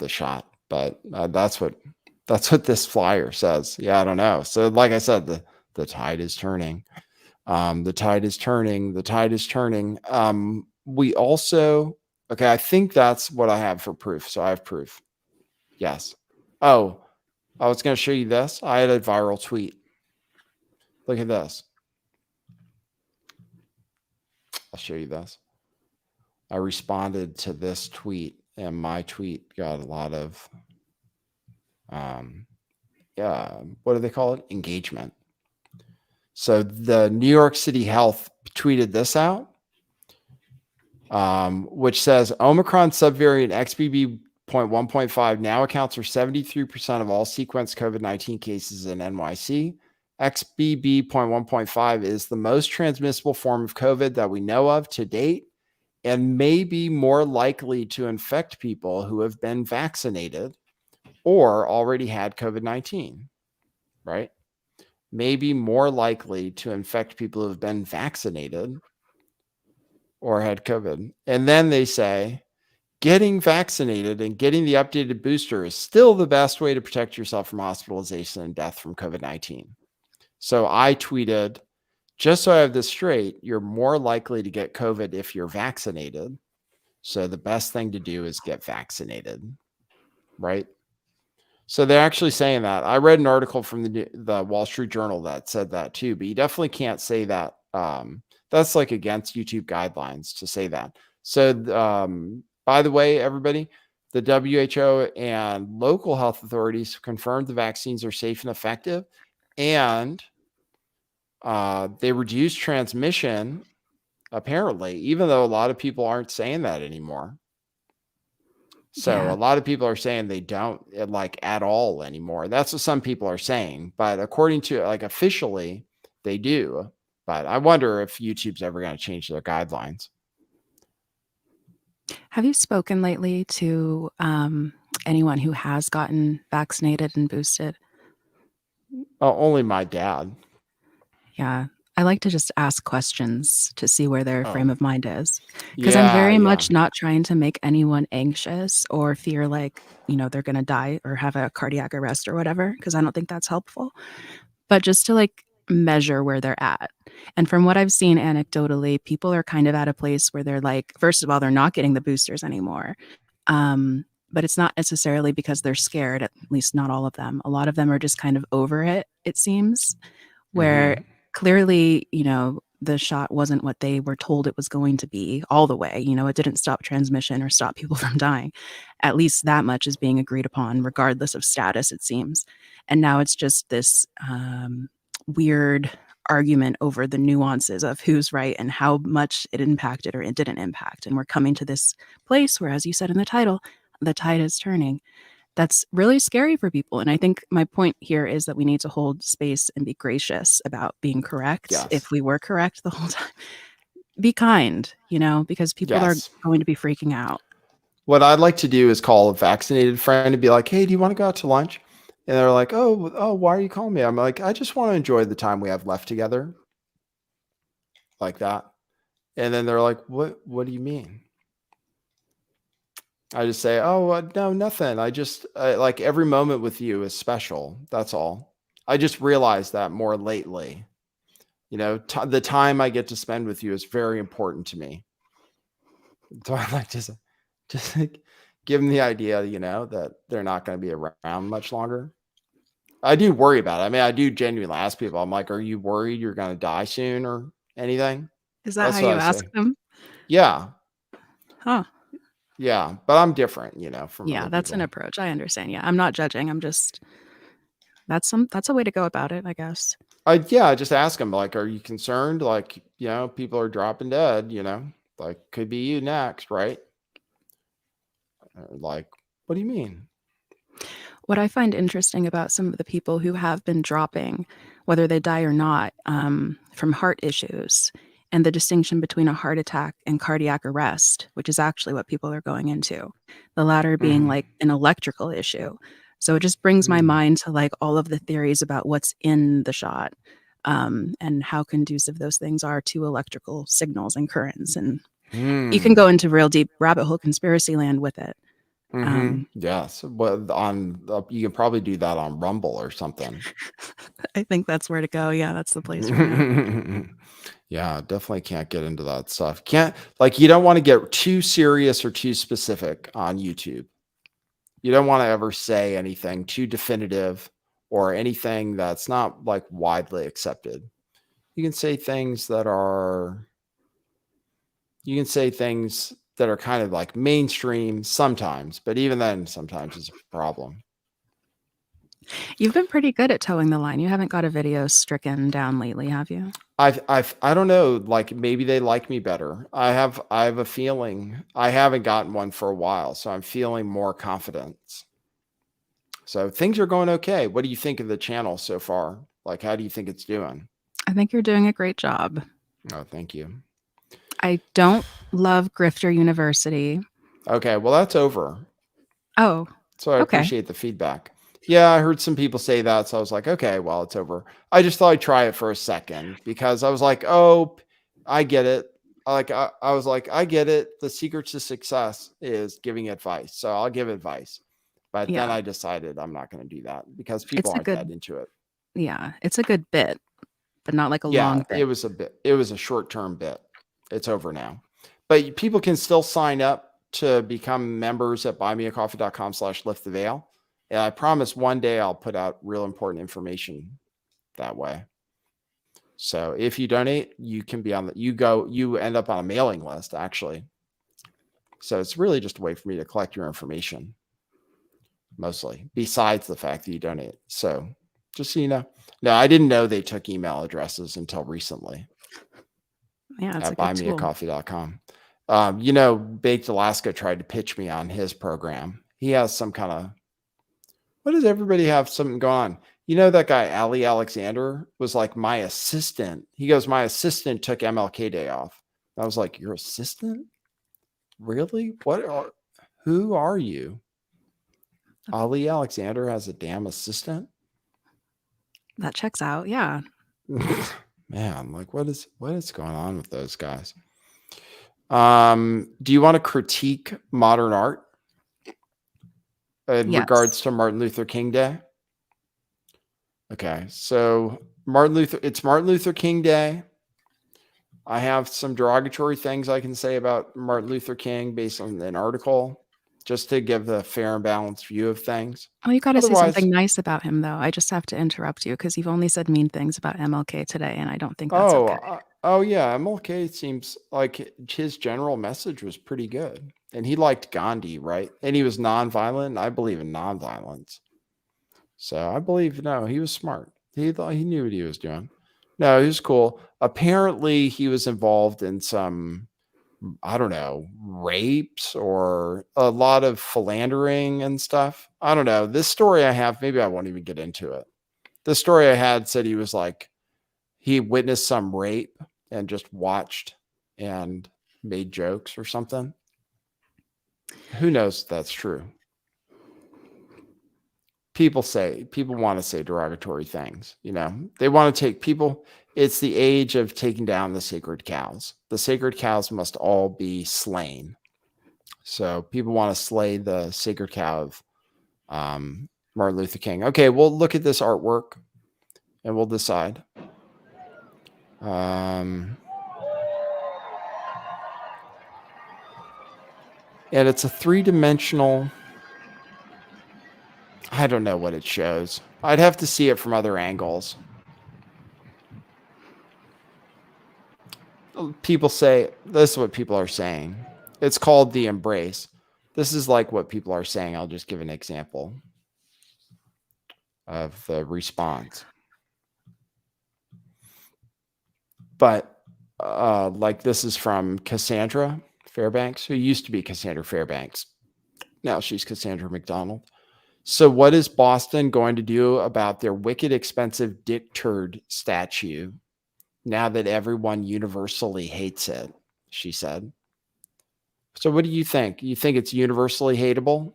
shot, but that's what this flyer says. Yeah, I don't know. So like I said, the tide is turning. The tide is turning. We also, okay, I think that's what I have for proof. So I have proof. Yes. Oh, I was going to show you this. I had a viral tweet. Look at this. I'll show you this. I responded to this tweet, and my tweet got a lot of, what do they call it? Engagement. So the New York City Health tweeted this out, which says Omicron subvariant XBB.1.5 now accounts for 73% of all sequenced COVID-19 cases in NYC. XBB.1.5 is the most transmissible form of COVID that we know of to date and may be more likely to infect people who have been vaccinated or already had COVID-19. right? May be more likely to infect people who have been vaccinated or had COVID. And then they say, getting vaccinated and getting the updated booster is still the best way to protect yourself from hospitalization and death from COVID-19. So I tweeted, just so I have this straight, you're more likely to get COVID if you're vaccinated. So the best thing to do is get vaccinated, right? So they're actually saying that. I read an article from the Wall Street Journal that said that too, but you definitely can't say that. That's like against YouTube guidelines to say that. So by the way, everybody, the WHO and local health authorities confirmed the vaccines are safe and effective, and they reduce transmission, apparently, even though a lot of people aren't saying that anymore. So Yeah. a lot of people are saying they don't like at all anymore. That's what some people are saying, but according to like officially, they do. But I wonder if YouTube's ever going to change their guidelines. Have you spoken lately to anyone who has gotten vaccinated and boosted? Only my dad. Yeah. I like to just ask questions to see where their Oh. frame of mind is. Because I'm Yeah, very yeah. much not trying to make anyone anxious or fear like, they're going to die or have a cardiac arrest or whatever, because I don't think that's helpful. But just to like measure where they're at. And from what I've seen anecdotally, people are kind of at a place where they're like, first of all, they're not getting the boosters anymore. But it's not necessarily because they're scared, at least not all of them. A lot of them are just kind of over it, it seems, where clearly, the shot wasn't what they were told it was going to be all the way. It didn't stop transmission or stop people from dying. At least that much is being agreed upon, regardless of status, it seems. And now it's just this weird argument over the nuances of who's right and how much it impacted or it didn't impact. And we're coming to this place where, as you said in the title, the tide is turning. That's really scary for people. And I think my point here is that we need to hold space and be gracious about being correct. Yes. If we were correct the whole time, be kind, because people Yes. are going to be freaking out. What I'd like to do is call a vaccinated friend and be like, hey, do you want to go out to lunch? And they're like, oh, why are you calling me? I'm like, I just want to enjoy the time we have left together. Like that. And then they're like, what do you mean? I just say, no, nothing. I just like every moment with you is special. That's all. I just realized that more lately. The time I get to spend with you is very important to me. So I like just like, give them the idea, that they're not going to be around much longer. I do worry about it. I mean, I do genuinely ask people, I'm like, are you worried you're going to die soon or anything? Is that That's how what you I ask say. them? Yeah. Huh. Yeah. But I'm different, from Yeah, other that's an people. approach. I understand. Yeah, I'm not judging. I'm just that's a way to go about it, I guess. I just ask them, like, are you concerned? Like, people are dropping dead, like could be you next, right? Like, what do you mean? What I find interesting about some of the people who have been dropping, whether they die or not, from heart issues, and the distinction between a heart attack and cardiac arrest, which is actually what people are going into, the latter being like an electrical issue. So it just brings my mind to like all of the theories about what's in the shot, and how conducive those things are to electrical signals and currents. And you can go into real deep rabbit hole conspiracy land with it. Yes. Well, you can probably do that on Rumble or something. I think that's where to go. Yeah, that's the place right now. Yeah, definitely can't get into that stuff. You don't want to get too serious or too specific on YouTube. You don't want to ever say anything too definitive or anything that's not like widely accepted. You can say things that are kind of like mainstream sometimes, but even then sometimes it's a problem. You've been pretty good at towing the line. You haven't got a video stricken down lately, have you? I don't know, like maybe they like me better. I have a feeling. I haven't gotten one for a while, so I'm feeling more confidence. So things are going okay. What do you think of the channel so far? Like, how do you think it's doing? I think you're doing a great job. Oh, thank you. I don't love Grifter University. Okay, well that's over. Oh, So I okay. appreciate the feedback. Yeah, I heard some people say that, so I was like, okay, well, it's over. I just thought I'd try it for a second because I was like, oh, I get it. I was like, I get it. The secret to success is giving advice, so I'll give advice. But then Yeah. I decided I'm not going to do that because people It's a aren't that good into it. yeah, it's a good bit, but not like a Yeah, long bit. it was a short-term bit. It's over now. But people can still sign up to become members at buymeacoffee.com/lift the veil. And I promise one day I'll put out real important information that way. So if you donate, you can be on you end up on a mailing list actually. So it's really just a way for me to collect your information mostly, besides the fact that you donate. So just so you know. No, I didn't know they took email addresses until recently Yeah, it's a at good tool. buymeacoffee.com. Baked Alaska tried to pitch me on his program. He has some kind of, what does everybody have something going on? You know, that guy, Ali Alexander, was like my assistant. He goes, my assistant took MLK Day off. I was like, your assistant? Really? Who are you? Ali Alexander has a damn assistant? That checks out. Yeah. Man, like what is going on with those guys? Do you want to critique modern art in Yes. regards to Martin Luther King Day? Okay, so it's Martin Luther King Day. I have some derogatory things I can say about Martin Luther King based on an article, just to give the fair and balanced view of things. Oh, you gotta say Otherwise, something nice about him, though. I just have to interrupt you because you've only said mean things about MLK today, and I don't think that's okay. Yeah, MLK seems like his general message was pretty good, and he liked Gandhi, right? And he was nonviolent. I believe in nonviolence, so I believe he was smart. He thought he knew what he was doing. No, he was cool. Apparently, he was involved in some, I don't know, rapes or a lot of philandering and stuff. I don't know. This story I have, maybe I won't even get into it. The story I had said he was like, he witnessed some rape and just watched and made jokes or something. Who knows if that's true? People want to say derogatory things. They want to take people. It's the age of taking down the sacred cows. The sacred cows must all be slain. So people want to slay the sacred cow of Martin Luther King. Okay, we'll look at this artwork and we'll decide. And it's a three-dimensional. I don't know what it shows. I'd have to see it from other angles. People say, this is what people are saying. It's called the embrace. This is like what people are saying. I'll just give an example of the response. But like this is from Cassandra Fairbanks, who used to be Cassandra Fairbanks. Now she's Cassandra McDonald. So what is Boston going to do about their wicked expensive Dick Turd statue now that everyone universally hates it? She said. So what do you think? You think it's universally hateable?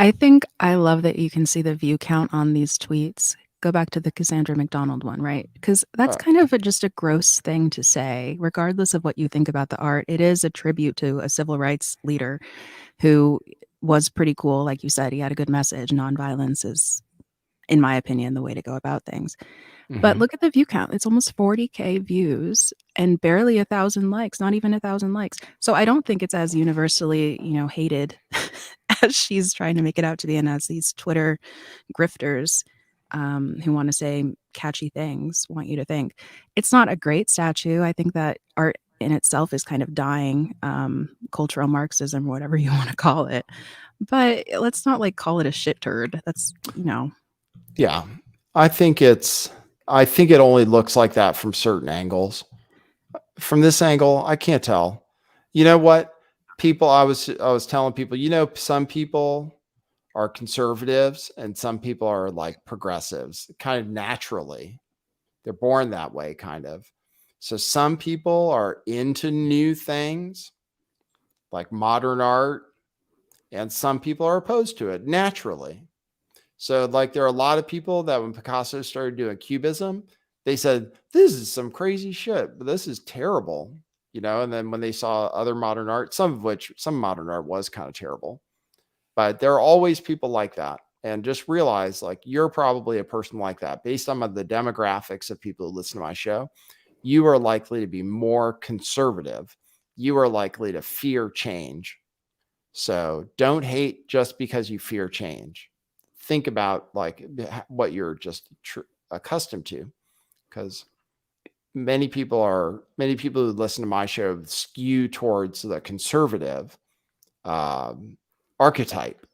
I think I love that you can see the view count on these tweets. Go back to the Cassandra McDonald one, right? Because that's kind of just a gross thing to say, regardless of what you think about the art. It is a tribute to a civil rights leader who was pretty cool. Like you said, he had a good message. Nonviolence is, in my opinion, the way to go about things. But look at the view count. It's almost 40K views and barely 1,000 likes, not even 1,000 likes. So I don't think it's as universally, hated as she's trying to make it out to be, and as these Twitter grifters who want to say catchy things want you to think. It's not a great statue. I think that art in itself is kind of dying, cultural Marxism, whatever you want to call it. But let's not call it a shit turd. That's, Yeah. I think it only looks like that from certain angles. From this angle, I can't tell. You know what? I was telling people, some people are conservatives and some people are like progressives, kind of naturally. They're born that way, kind of. So some people are into new things like modern art, and some people are opposed to it naturally. So like there are a lot of people that when Picasso started doing cubism, they said, this is some crazy shit, but this is terrible, you know? And then when they saw other modern art, some modern art was kind of terrible, but there are always people like that. And just realize like you're probably a person like that based on the demographics of people who listen to my show. You are likely to be more conservative. You are likely to fear change. So don't hate just because you fear change. Think about like what you're just accustomed to, because many people who listen to my show skew towards the conservative archetype,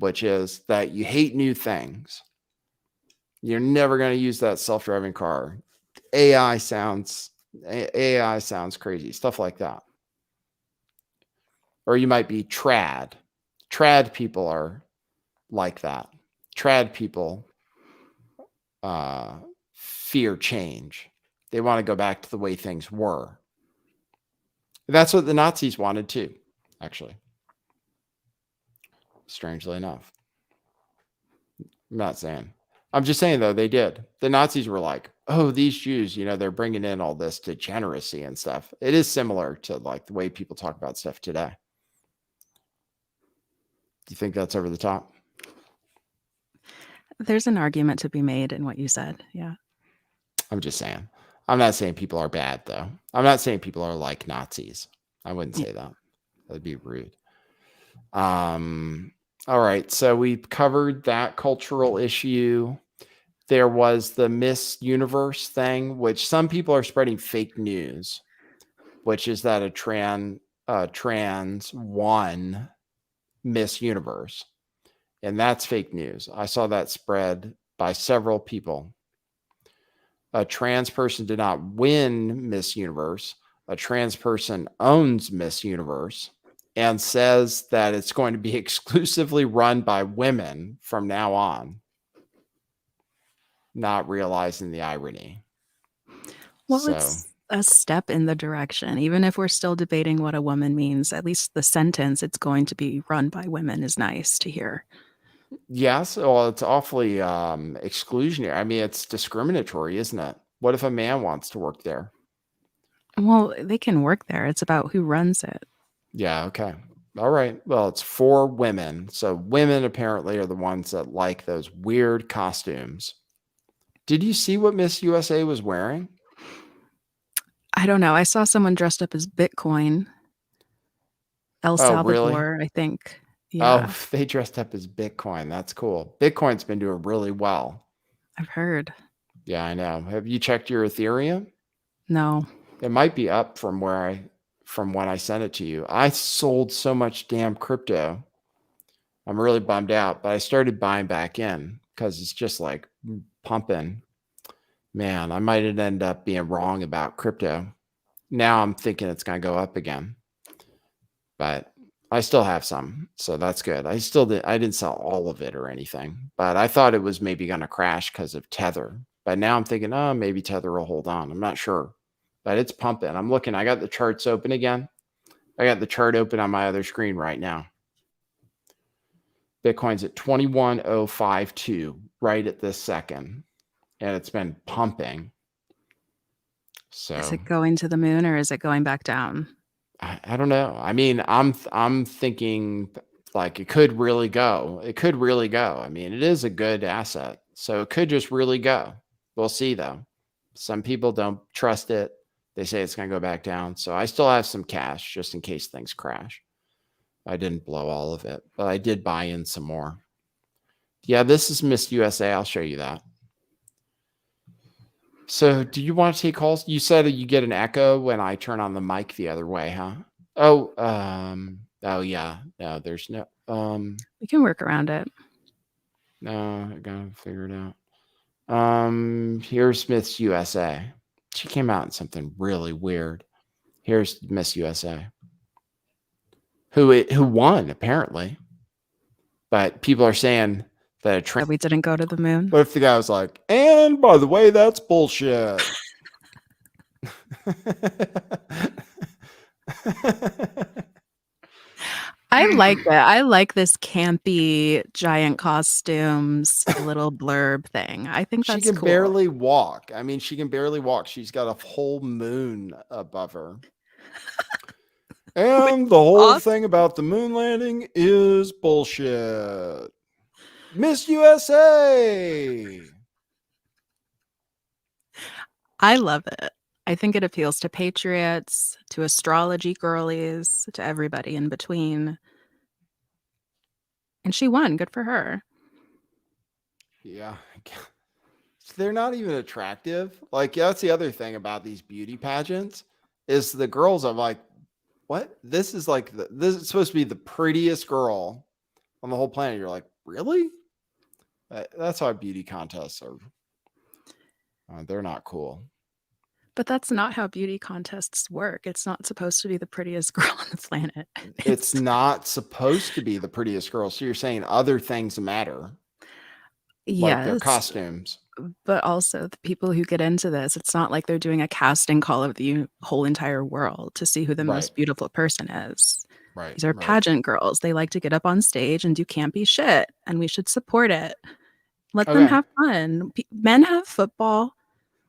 which is that you hate new things. You're never going to use that self-driving car. AI sounds crazy, stuff like that. Or you might be trad. Trad people are like that. Trad people fear change. They want to go back to the way things were. That's what the Nazis wanted too, actually. Strangely enough. I'm not saying. I'm just saying, though, they did. The Nazis were like, oh, these Jews, you know, they're bringing in all this degeneracy and stuff. It is similar to like the way people talk about stuff today. Do you think that's over the top? There's an argument to be made in what you said. Yeah. I'm just saying. I'm not saying people are bad, though. I'm not saying people are like Nazis. I wouldn't say that. That'd be rude. All right. So we covered that cultural issue. There was the Miss Universe thing, which some people are spreading fake news, which is that a trans won Miss Universe. And that's fake news. I saw that spread by several people. A trans person did not win Miss Universe. A trans person owns Miss Universe and says that it's going to be exclusively run by women from now on, not realizing the irony. Well, it's a step in the direction. Even if we're still debating what a woman means, at least the sentence, it's going to be run by women, is nice to hear. Yes. Well, it's awfully exclusionary. I mean, it's discriminatory, isn't it? What if a man wants to work there? Well, they can work there. It's about who runs it. Yeah. Okay. All right. Well, it's for women. So women apparently are the ones that like those weird costumes. Did you see what Miss USA was wearing? I don't know. I saw someone dressed up as Bitcoin. El Salvador, really? I think. Yeah. Oh, they dressed up as Bitcoin. That's cool. Bitcoin's been doing really well. I've heard. Yeah, I know. Have you checked your Ethereum? No. It might be up from when I sent it to you. I sold so much damn crypto. I'm really bummed out, but I started buying back in because it's just like pumping. Man, I might end up being wrong about crypto. Now I'm thinking it's going to go up again, but I still have some, so that's good. I didn't sell all of it or anything, but I thought it was maybe going to crash because of Tether. But now I'm thinking, oh, maybe Tether will hold on. I'm not sure, but it's pumping. I'm looking. I got the charts open again. I got the chart open on my other screen right now. Bitcoin's at 21,052 right at this second, and it's been pumping. So is it going to the moon or is it going back down? I don't know. I mean, I'm thinking like it could really go. It could really go. I mean, it is a good asset, so it could just really go. We'll see though. Some people don't trust it. They say it's going to go back down. So I still have some cash just in case things crash. I didn't blow all of it, but I did buy in some more. Yeah, this is Miss USA. I'll show you that. So do you want to take calls? You said you get an echo when I turn on the mic the other way, huh? Oh yeah. No, there's no we can work around it. No, I gotta figure it out. Here's Miss USA. She came out in something really weird. Here's Miss USA. Who won, apparently. But people are saying that we didn't go to the moon. What if the guy was like, and by the way, that's bullshit. I like it. I like this campy giant costumes little blurb thing. I think She that's can cool. barely walk. I mean, she can barely walk. She's got a whole moon above her. And the whole Awesome. thing about the moon landing is bullshit. Miss USA. I love it. I think it appeals to patriots, to astrology girlies, to everybody in between. And she won. Good for her. Yeah. They're not even attractive. Like, that's the other thing about these beauty pageants is the girls are like, what? This is like, this is supposed to be the prettiest girl on the whole planet. You're like, really? That's how beauty contests are. They're not cool. But that's not how beauty contests work. It's not supposed to be the prettiest girl on the planet. It's not supposed to be the prettiest girl. So you're saying other things matter, like their Yes, costumes. but also the people who get into this, it's not like they're doing a casting call of the whole entire world to see who the most Right. beautiful person is. Right. These are right. pageant girls. They like to get up on stage and do campy shit, and we should support it. Let them Okay. have fun. Men have football.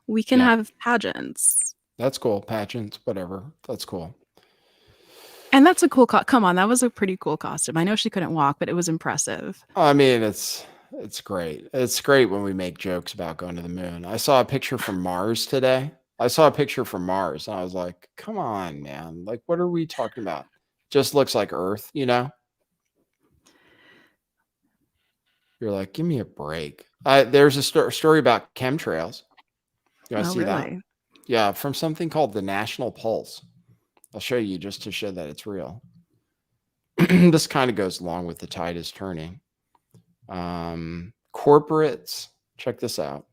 We can Yeah. have pageants. That's cool. Pageants, whatever. That's cool. And that's a cool come on, that was a pretty cool costume. I know she couldn't walk, but it was impressive. I mean, it's great. It's great when we make jokes about going to the moon. I saw a picture from Mars today. I saw a picture from Mars and I was like, come on, man. Like, what are we talking about? Just looks like Earth, you know? You're like, give me a break. There's a story about chemtrails. You want to see that? Really? Yeah, from something called the National Pulse. I'll show you just to show that it's real. This kind of goes along with the tide is turning. Corporates, check this out.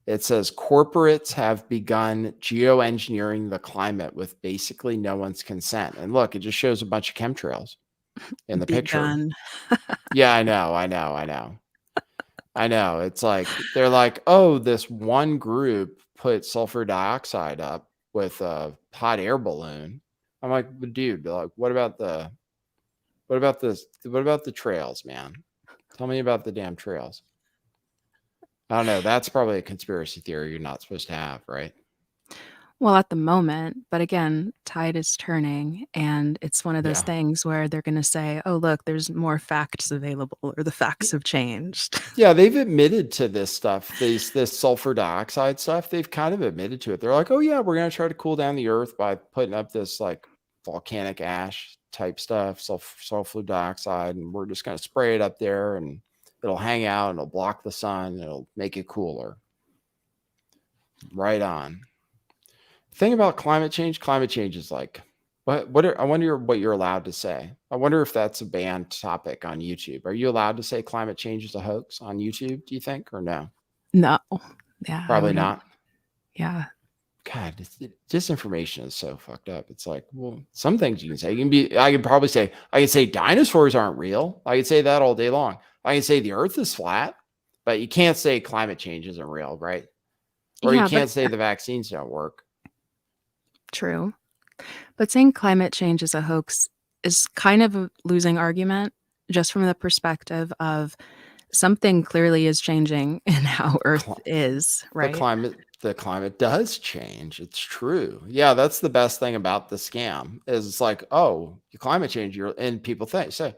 It says corporates have begun geoengineering the climate with basically no one's consent. And look, it just shows a bunch of chemtrails in the picture. Begun. Yeah, I know. It's like, they're like, oh, this one group put sulfur dioxide up with a hot air balloon. I'm like, but dude, like, what about the trails, man? Tell me about the damn trails. I don't know. That's probably a conspiracy theory you're not supposed to have, right? Well, at the moment, but again, tide is turning, and it's one of those Yeah. things where they're going to say, "Oh, look, there's more facts available, or the facts have changed." Yeah, they've admitted to this stuff, this sulfur dioxide stuff. They've kind of admitted to it. They're like, oh yeah, we're going to try to cool down the earth by putting up this like volcanic ash type stuff, sulfur dioxide, and we're just going to spray it up there and it'll hang out and it'll block the sun and it'll make it cooler. Right on. Thing about climate change is like, I wonder what you're allowed to say. I wonder if that's a banned topic on YouTube. Are you allowed to say climate change is a hoax on YouTube, do you think, or no? No. Yeah. Probably not. Yeah. God, disinformation is so fucked up. It's like, well, some things you can say. I can say dinosaurs aren't real. I can say that all day long. I can say the earth is flat, but you can't say climate change isn't real, right? Or Yeah, you can't say the vaccines don't work. True. But saying climate change is a hoax is kind of a losing argument, just from the perspective of something clearly is changing in how Earth is, right? The climate does change. It's true. Yeah, that's the best thing about the scam is it's like, oh, you climate change, and people say,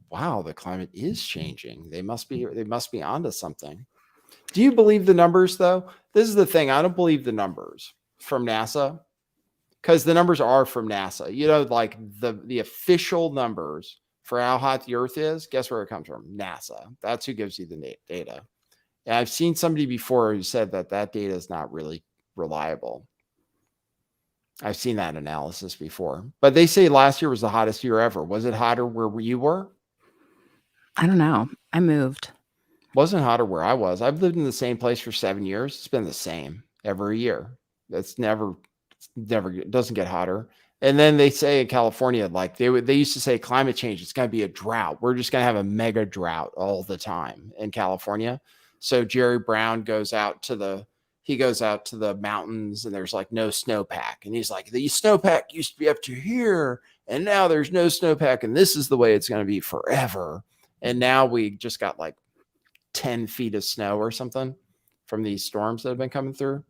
wow, the climate is changing. They must be onto something. Do you believe the numbers though? This is the thing. I don't believe the numbers from NASA. Because the numbers are from NASA, you know, like the official numbers for how hot the Earth is. Guess where it comes from? NASA. That's who gives you the data. And I've seen somebody before who said that data is not really reliable. I've seen that analysis before, but they say last year was the hottest year ever. Was it hotter where you were? I don't know. I moved. Wasn't hotter where I was. I've lived in the same place for 7 years. It's been the same every year. It doesn't get hotter. And then they say in California, like they used to say climate change, it's going to be a drought. We're just going to have a mega drought all the time in California. So Jerry Brown goes out to he goes out to the mountains and there's like no snowpack. And he's like, the snowpack used to be up to here. And now there's no snowpack. And this is the way it's going to be forever. And now we just got like 10 feet of snow or something from these storms that have been coming through.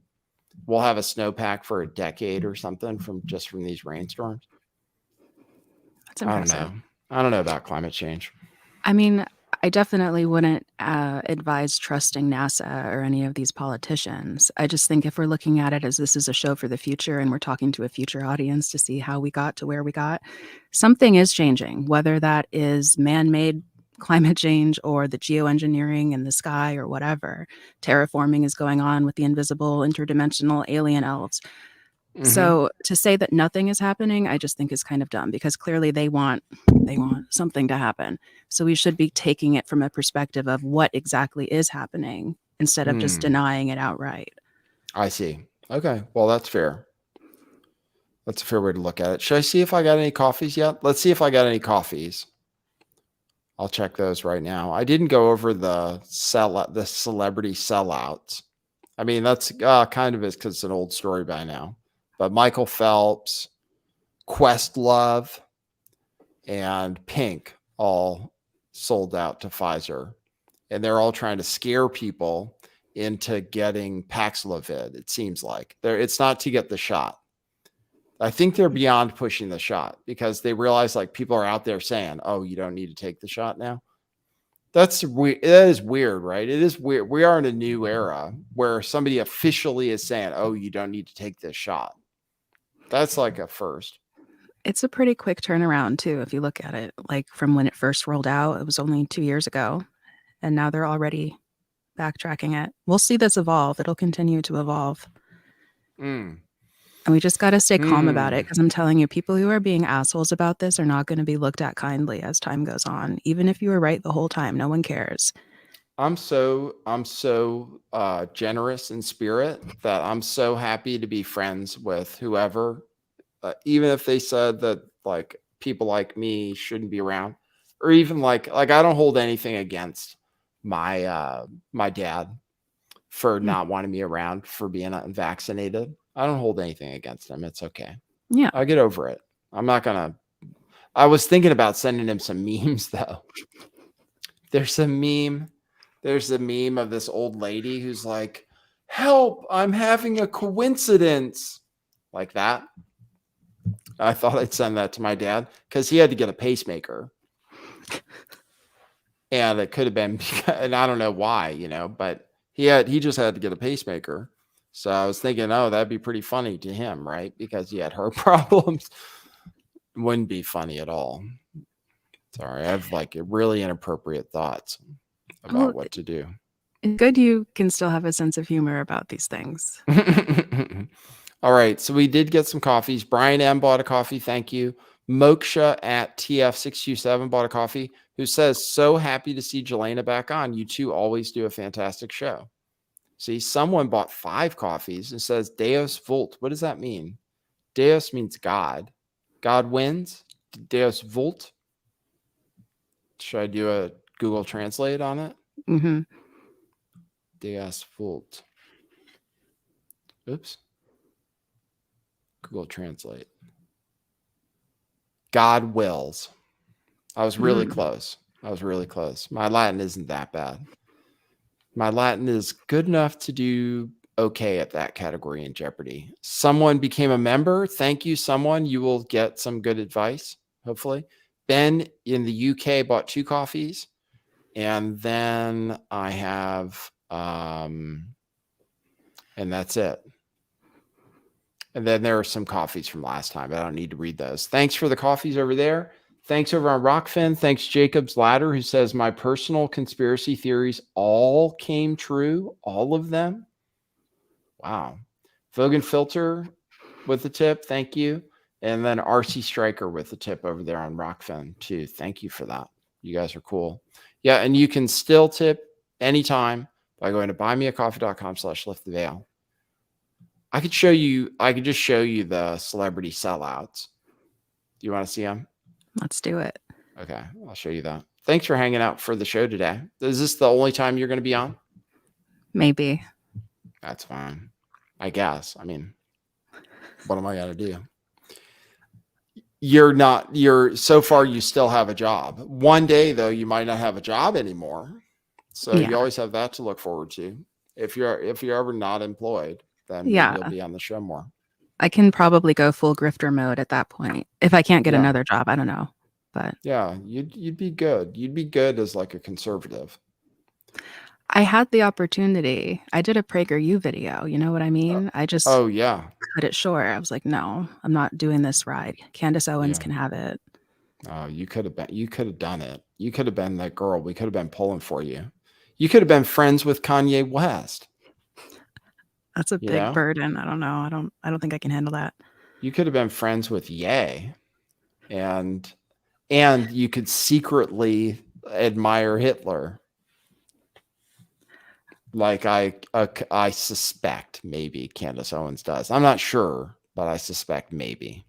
We'll have a snowpack for a decade or something from these rainstorms. That's impressive. I don't know about climate change. I mean, I definitely wouldn't advise trusting NASA or any of these politicians. I just think if we're looking at it as this is a show for the future and we're talking to a future audience to see how we got to where we got, something is changing, whether that is man-made climate change or the geoengineering in the sky or whatever. Terraforming is going on with the invisible interdimensional alien elves. So to say that nothing is happening, I just think is kind of dumb because clearly they want something to happen. So we should be taking it from a perspective of what exactly is happening instead of just denying it outright. I see. Okay. Well, that's fair. That's a fair way to look at it. Should I see if I got any coffees yet? Let's see if I got any coffees. I'll check those right now. I didn't go over the celebrity sellouts. I mean, that's kind of is because it's an old story by now. But Michael Phelps, Questlove, and Pink all sold out to Pfizer. And they're all trying to scare people into getting Paxlovid, it seems like. It's not to get the shot. I think they're beyond pushing the shot because they realize like people are out there saying, oh, you don't need to take the shot now. That is weird, right? It is weird. We are in a new era where somebody officially is saying, oh, you don't need to take this shot. That's like a first. It's a pretty quick turnaround too, if you look at it. Like from when it first rolled out, it was only 2 years ago. And now they're already backtracking it. We'll see this evolve. It'll continue to evolve. And we just got to stay calm about it because I'm telling you, people who are being assholes about this are not going to be looked at kindly as time goes on. Even if you were right the whole time, no one cares. I'm so generous in spirit that I'm so happy to be friends with whoever, even if they said that like people like me shouldn't be around, or even like I don't hold anything against my dad for not wanting me around for being unvaccinated. I don't hold anything against him. It's okay. Yeah, I'll get over it. I'm not gonna. I was thinking about sending him some memes though. There's a meme of this old lady who's like, help, I'm having a coincidence. Like that. I thought I'd send that to my dad because he had to get a pacemaker. And it could have been, and I don't know why, but he just had to get a pacemaker. So I was thinking, oh, that'd be pretty funny to him, right? Because he had heart problems. It wouldn't be funny at all. Sorry, I have like really inappropriate thoughts about what to do. Good you can still have a sense of humor about these things. All right, so we did get some coffees. Brian M bought a coffee, thank you. Moksha at TF627 bought a coffee, who says, so happy to see Jelena back on. You two always do a fantastic show. See, someone bought 5 coffees and says Deus Vult. What does that mean? Deus means God. God wins. Deus Vult. Should I do a Google Translate on it? Mm-hmm. Deus Vult. Oops. Google Translate. God wills. I was really close. My Latin isn't that bad. My Latin is good enough to do okay at that category in Jeopardy. Someone became a member. Thank you, someone. You will get some good advice, hopefully. Ben in the UK bought 2 coffees. And then I have, and that's it. And then there are some coffees from last time. I don't need to read those. Thanks for the coffees over there. Thanks over on Rockfin. Thanks Jacob's Ladder, who says my personal conspiracy theories all came true. All of them. Wow. Vogan Filter with the tip. Thank you. And then RC Striker with the tip over there on Rockfin too. Thank you for that. You guys are cool. Yeah. And you can still tip anytime by going to buymeacoffee.com/lifttheveil. I could just show you the celebrity sellouts. Do you want to see them? Let's do it. Okay, I'll show you that. Thanks for hanging out for the show today. Is this the only time you're going to be on? Maybe. That's fine. I guess. I mean, what am I going to do? So far you still have a job. One day though, you might not have a job anymore. So Yeah. you always have that to look forward to. If you're ever not employed, then maybe Yeah. you'll be on the show more. I can probably go full grifter mode at that point. If I can't get Yeah. another job, I don't know. But Yeah, you'd be good. You'd be good as like a conservative. I had the opportunity. I did a PragerU video, you know what I mean? I just Oh yeah. cut it short. I was like, no, I'm not doing this ride. Candace Owens Yeah. can have it. Oh, you could have done it. You could have been that girl. We could have been pulling for you. You could have been friends with Kanye West. That's a You big know? burden. I don't know. I don't think I can handle that. You could have been friends with Ye, and you could secretly admire Hitler. Like I suspect maybe Candace Owens does. I'm not sure, but I suspect maybe.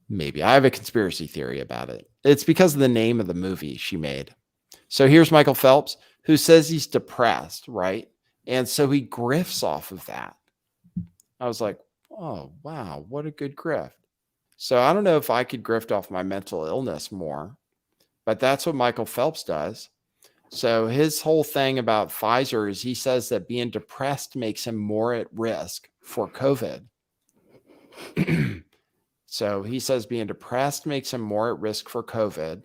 Maybe. I have a conspiracy theory about it. It's because of the name of the movie she made. So here's Michael Phelps, who says he's depressed, right? And so he grifts off of that. I was like, oh, wow, what a good grift. So I don't know if I could grift off my mental illness more, but that's what Michael Phelps does. So his whole thing about Pfizer is he says that being depressed makes him more at risk for COVID. So he says being depressed makes him more at risk for COVID,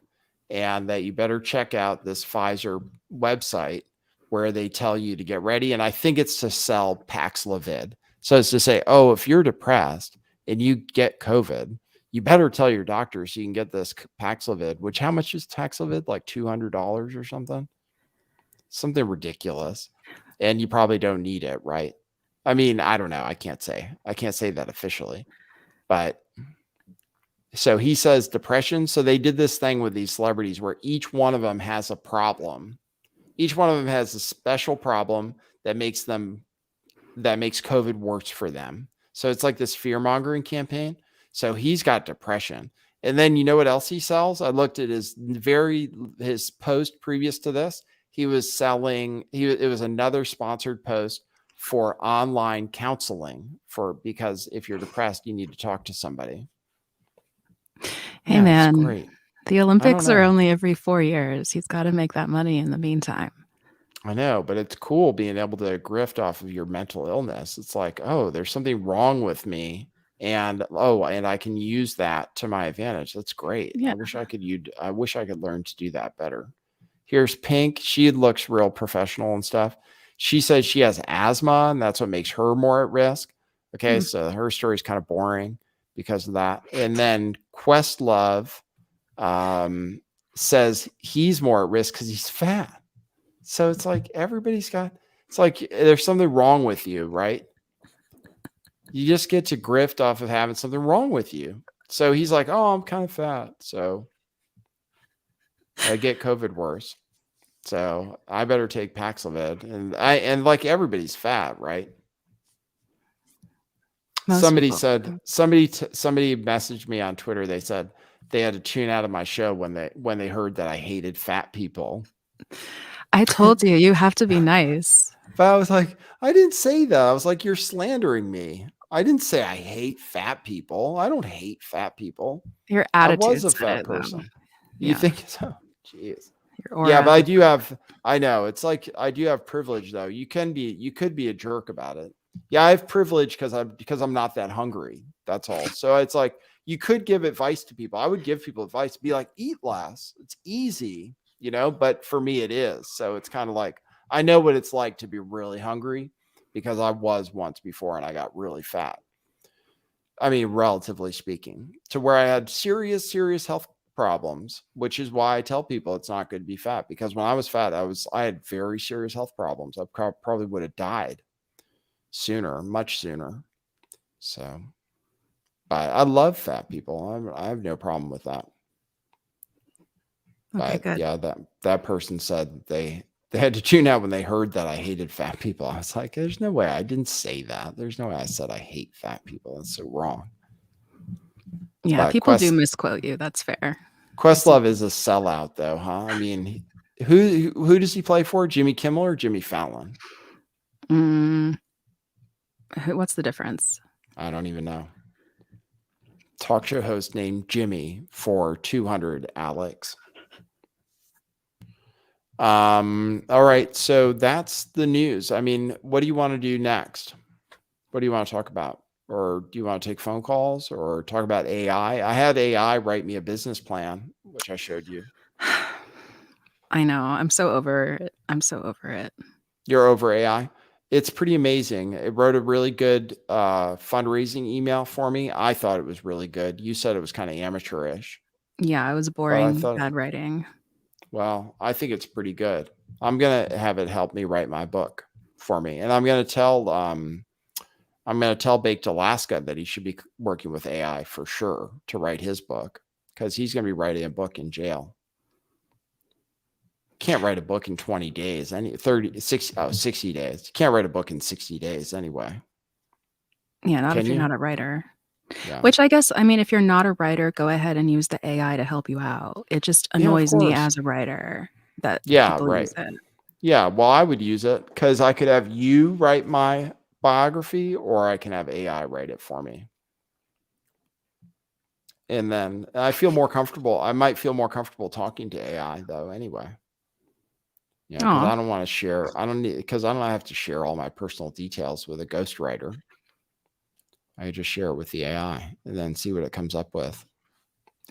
and that you better check out this Pfizer website where they tell you to get ready. And I think it's to sell Paxlovid. So it's to say, oh, if you're depressed and you get COVID, you better tell your doctor so you can get this Paxlovid, which how much is Paxlovid? Like $200 or something? Something ridiculous. And you probably don't need it, right? I mean, I don't know. I can't say that officially. But so he says depression. So they did this thing with these celebrities where each one of them has a problem. Each one of them has a special problem that makes COVID worse for them. So it's like this fear-mongering campaign. So he's got depression. And then you know what else he sells? I looked at his post previous to this. He was selling, it was another sponsored post for online counseling because if you're depressed, you need to talk to somebody. Hey, Yeah, man, it's great. the Olympics are know. only every 4 years. He's got to make that money in the meantime. I know, but it's cool being able to grift off of your mental illness. It's like, oh, there's something wrong with me. And I can use that to my advantage. That's great. Yeah. I wish I could learn to do that better. Here's Pink. She looks real professional and stuff. She says she has asthma, and that's what makes her more at risk. Okay, so her story is kind of boring because of that. And then Questlove says he's more at risk because he's fat. So it's like it's like there's something wrong with you, right? You just get to grift off of having something wrong with you. So he's like, oh, I'm kind of fat. So I get COVID worse. So I better take Paxlovid. And like everybody's fat, right? Somebody messaged me on Twitter. They said they had to tune out of my show when they heard that I hated fat people. I told you, you have to be nice. But I was like, I didn't say that. I was like, you're slandering me. I didn't say I hate fat people. I don't hate fat people. Your I attitude. was a fat person. You Yeah. think so? Jeez. Your Yeah, aura. but I know. It's like I do have privilege though. You could be a jerk about it. Yeah, I have privilege because I'm not that hungry. That's all. So it's like you could give advice to people. I would give people advice, be like, eat less. It's easy, but for me it is. So it's kind of like I know what it's like to be really hungry because I was once before and I got really fat. I mean, relatively speaking, to where I had serious health problems, which is why I tell people it's not good to be fat, because when I was fat, I had very serious health problems. I probably would have died sooner, much sooner. So, but I love fat people. I have no problem with that. Okay, But good. yeah, that person said they had to tune out when they heard that I hated fat people. I was like, there's no way. I didn't say that. There's no way I said I hate fat people. That's so wrong. Yeah, But people do misquote you. That's fair. Questlove is a sellout, though, huh? I mean, who does he play for? Jimmy Kimmel or Jimmy Fallon? What's the difference? I don't even know. Talk show host named Jimmy for 200 Alex. All right, so that's the news. I mean, what do you want to do next? What do you want to talk about? Or do you want to take phone calls or talk about AI? I had AI write me a business plan, which I showed you. I know. I'm so over it. I'm so over it. You're over AI. It's pretty amazing. It wrote a really good fundraising email for me. I thought it was really good. You said it was kind of amateurish. Yeah, it was But I boring, thought, bad writing. well, I think it's pretty good. I'm gonna have it help me write my book for me, and I'm gonna tell Baked Alaska that he should be working with AI for sure to write his book because he's gonna be writing a book in jail. Can't write a book in 20 days, 60 days. You can't write a book in 60 days anyway. Yeah, not Can if you're you? not a writer. Yeah. Which I guess, I mean, if you're not a writer, go ahead and use the AI to help you out. It just Yeah, of annoys me course. as a writer that Yeah, people right. use it. Yeah, well, I would use it because I could have you write my biography or I can have AI write it for me. And then I feel more comfortable. I might feel more comfortable talking to AI though anyway. Yeah, because Aw. I don't want to share. I don't have to share all my personal details with a ghostwriter. I just share it with the AI and then see what it comes up with.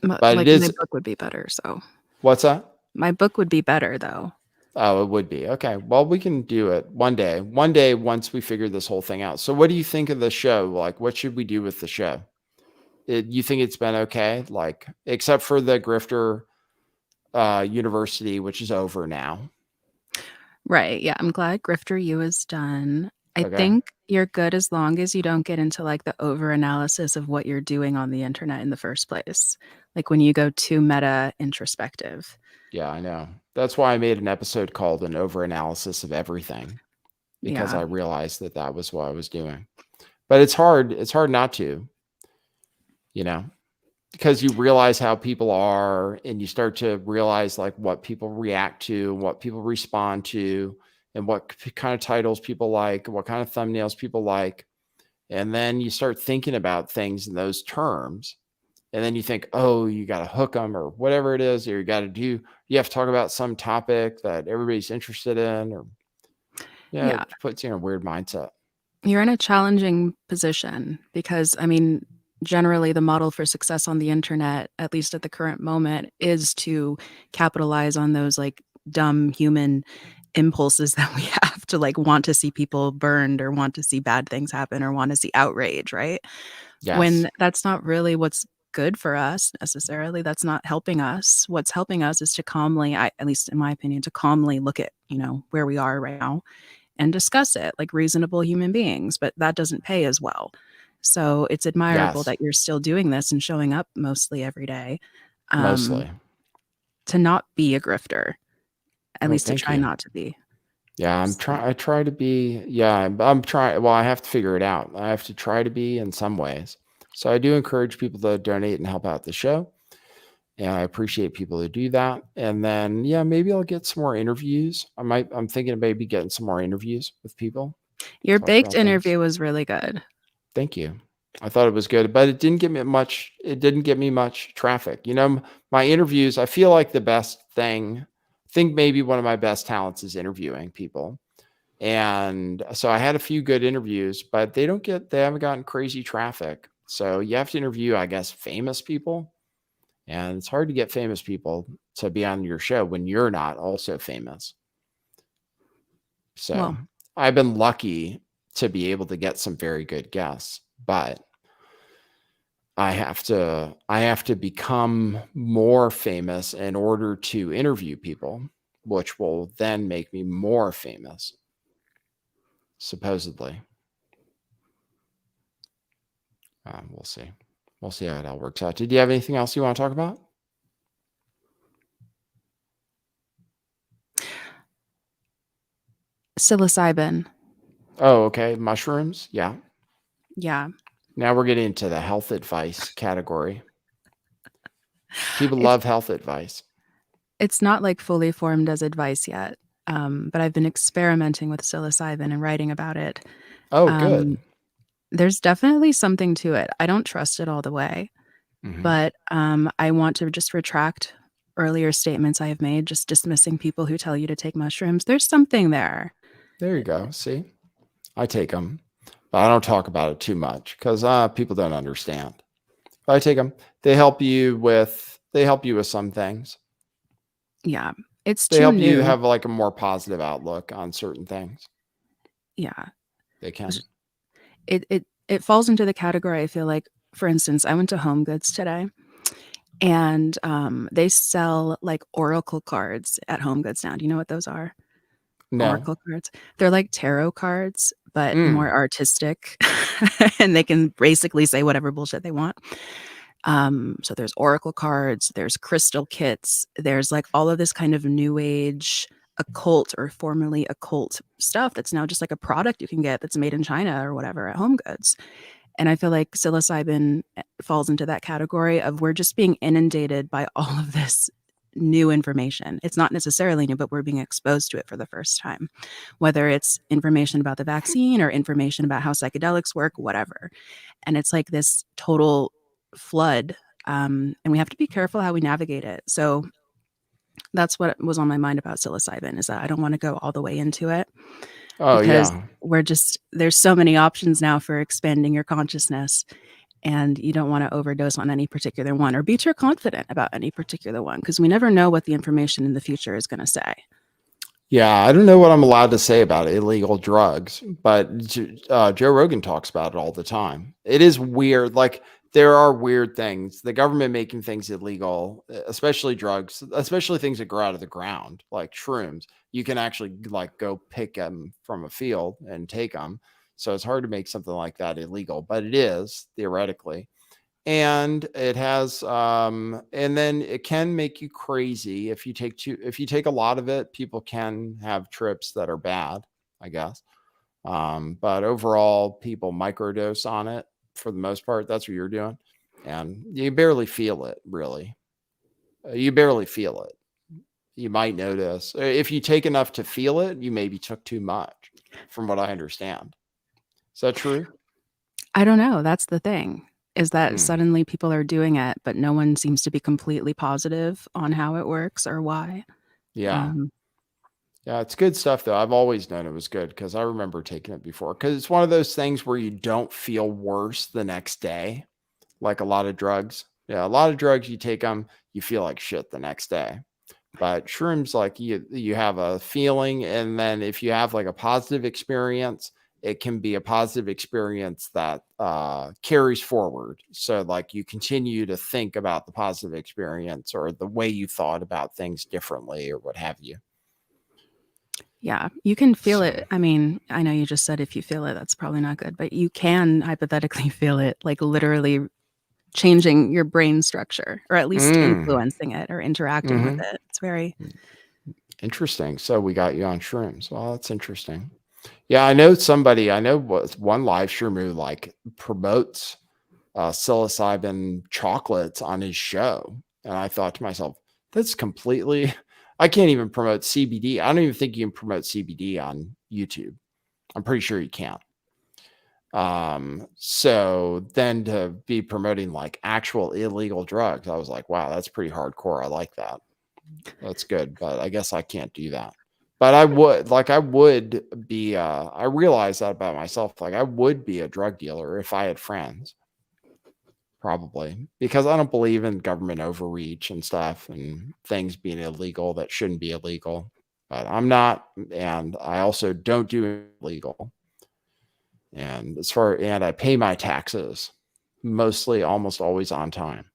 But But it like my is. book would be better, so What's that? my book would be better though. Oh, it would be. Okay. Well, we can do it one day. One day once we figure this whole thing out. So what do you think of the show? Like, what should we do with the show? You think it's been okay? Like, except for the Grifter University, which is over now. Right. Yeah. I'm glad Grifter U is done. I Okay. think you're good as long as you don't get into like the over analysis of what you're doing on the internet in the first place. Like when you go too meta introspective. Yeah, I know. That's why I made an episode called An Overanalysis of Everything, because Yeah. I realized that that was what I was doing. But it's hard. It's hard not to, you know, because you realize how people are and you start to realize like what people react to, what people respond to, and what kind of titles people like, what kind of thumbnails people like. And then you start thinking about things in those terms. And then you think, oh, you got to hook them or whatever it is, or you have to talk about some topic that everybody's interested in, or Yeah. it puts you in a weird mindset. You're in a challenging position because, I mean, generally the model for success on the internet, at least at the current moment, is to capitalize on those like dumb human impulses that we have to like want to see people burned or want to see bad things happen or want to see outrage, right? Yes. When that's not really what's good for us necessarily. That's not helping us. What's helping us is to calmly, at least in my opinion, to calmly look at, where we are right now and discuss it like reasonable human beings, but that doesn't pay as well. So it's admirable Yes. that you're still doing this and showing up mostly every day. Mostly. To not be a grifter, at Oh, least to thank try you. not to be. Yeah, I try to be. Yeah, I'm trying. Well, I have to figure it out. I have to try to be in some ways. So I do encourage people to donate and help out the show. And I appreciate people who do that. And then, yeah, maybe I'll get some more interviews. I'm thinking of maybe getting some more interviews with people. Your Talk baked about things. interview was really good. Thank you. I thought it was good, but it didn't get me much. It didn't get me much traffic. My interviews, I feel like the best thing, I think maybe one of my best talents is interviewing people. And so I had a few good interviews, but they haven't gotten crazy traffic. So you have to interview, I guess, famous people. And it's hard to get famous people to be on your show when you're not also famous. So Well, I've been lucky to be able to get some very good guests, but I have to become more famous in order to interview people, which will then make me more famous, supposedly. We'll see. We'll see how it all works out. Did you have anything else you want to talk about? psilocybin. Oh, okay. Mushrooms. Yeah. Yeah. Now we're getting into the health advice category. People It's love health advice. it's not like fully formed as advice yet. but I've been experimenting with psilocybin and writing about it. Oh, Um, good. There's definitely something to it. I don't trust it all the way, Mhm. but I want to just retract earlier statements I have made, just dismissing people who tell you to take mushrooms. There's something there. There you go. See, I take them, but I don't talk about it too much because people don't understand. But I take them. They help you with some things. Yeah, it's They too help you new. have like a more positive outlook on certain things. Yeah, They can. it falls into the category. I feel like, for instance, I went to Home Goods today, and they sell like oracle cards at Home Goods now. Do you know what those are? No. Oracle cards. They're like tarot cards, but more Mm. artistic, and they can basically say whatever bullshit they want. So there's oracle cards, there's crystal kits, there's like all of this kind of new age occult or formerly occult stuff that's now just like a product you can get that's made in China or whatever at Home Goods. And I feel like psilocybin falls into that category of we're just being inundated by all of this new information. It's not necessarily new, but we're being exposed to it for the first time, whether it's information about the vaccine or information about how psychedelics work, whatever. And it's like this total flood. And we have to be careful how we navigate it. So that's what was on my mind about psilocybin, is that I don't want to go all the way into it Oh because yeah. there's so many options now for expanding your consciousness, and you don't want to overdose on any particular one or be too confident about any particular one because we never know what the information in the future is going to say. Yeah, I don't know what I'm allowed to say about illegal drugs, but Joe Rogan talks about it all the time. It is weird. Like there are weird things. The government making things illegal, especially drugs, especially things that grow out of the ground, like shrooms. You can actually like go pick them from a field and take them. So it's hard to make something like that illegal, but it is theoretically. And it has and then it can make you crazy if you take a lot of it. People can have trips that are bad, I guess. But overall people microdose on it for the most part. That's what you're doing, and you barely feel it, really. You barely feel it. You might notice if you take enough to feel it, you maybe took too much, from what I understand. Is that true? I don't know. That's the thing, is that Hmm. suddenly people are doing it, but no one seems to be completely positive on how it works or why. Yeah. Um, Yeah, it's good stuff though. I've always known it was good because I remember taking it before. Because it's one of those things where you don't feel worse the next day, like a lot of drugs. Yeah, a lot of drugs you take them, you feel like shit the next day. But shrooms, like you have a feeling, and then if you have like a positive experience, it can be a positive experience that carries forward. So like you continue to think about the positive experience or the way you thought about things differently or what have you. yeah, you can feel So. it. I mean, I know you just said if you feel it, that's probably not good, but you can hypothetically feel it, like literally changing your brain structure or at least Mm. influencing it or interacting with Hmm. it. It's very, Interesting. So we got you on shrooms. Well, that's interesting. Yeah, I know what one live streamer who like promotes psilocybin chocolates on his show. And I thought to myself, that's completely, I can't even promote CBD. I don't even think you can promote CBD on YouTube. I'm pretty sure you can't. So then to be promoting like actual illegal drugs, I was like, wow, that's pretty hardcore. I like that. That's good, but I guess I can't do that. But I would be I realize that about myself. Like I would be a drug dealer if I had friends. Probably. Because I don't believe in government overreach and stuff and things being illegal that shouldn't be illegal. But I'm not, and I also don't do illegal. And I pay my taxes mostly almost always on time,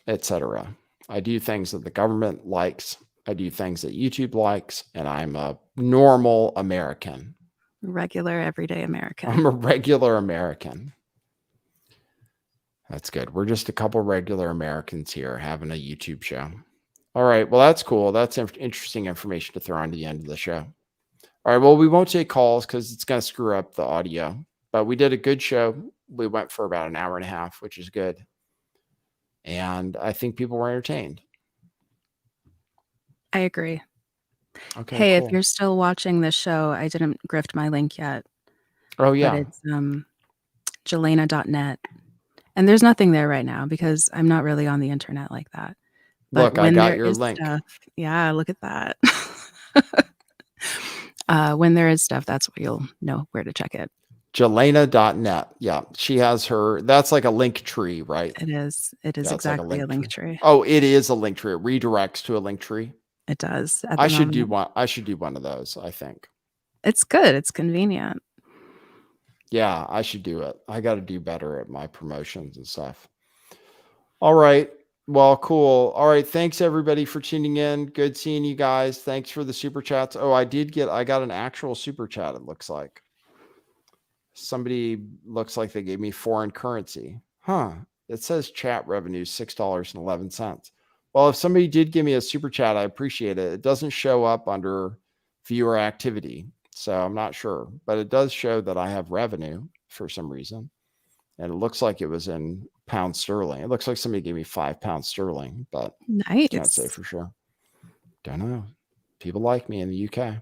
etc. I do things that the government likes. I do things that YouTube likes, and I'm a normal American. regular, everyday I'm American. a regular American. That's good. We're just a couple regular Americans here having a YouTube show. All right. Well, that's cool. That's interesting information to throw on to the end of the show. All right. Well, we won't take calls because it's going to screw up the audio, but we did a good show. We went for about an hour and a half, which is good. And I think people were entertained. I agree. Okay, Hey, if cool. you're still watching this show, I didn't grift my link yet, Oh but yeah. it's jelena.net. And there's nothing there right now because I'm not really on the internet like that. But Look, I when got there your is link. stuff, yeah, look at that. When there is stuff, that's where you'll know where to check it. Jelena.net. Yeah, she has her. That's like a link tree, right? It is. It is Yeah, it's like a exactly a link link tree. tree. Oh, it is a link tree. It redirects to a link tree. It does at I the should do moment. one. I should do one of those, I think. It's good. It's convenient. Yeah, I should do it. I got to do better at my promotions and stuff. All right. Well, cool. All right. Thanks everybody for tuning in. Good seeing you guys. Thanks for the super chats. Oh, I got an actual super chat, it looks like. Somebody looks like they gave me foreign currency. Huh. It says chat revenue $6.11. Well, if somebody did give me a super chat, I appreciate it. It doesn't show up under viewer activity, so I'm not sure, but it does show that I have revenue for some reason. And it looks like it was in pound sterling. It looks like somebody gave me £5 sterling, but can't say Nice. for sure. Don't know. People like me in the UK.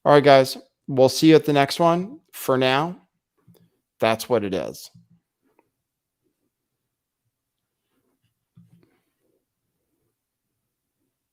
All right, guys. We'll see you at the next one. For now, that's what it is.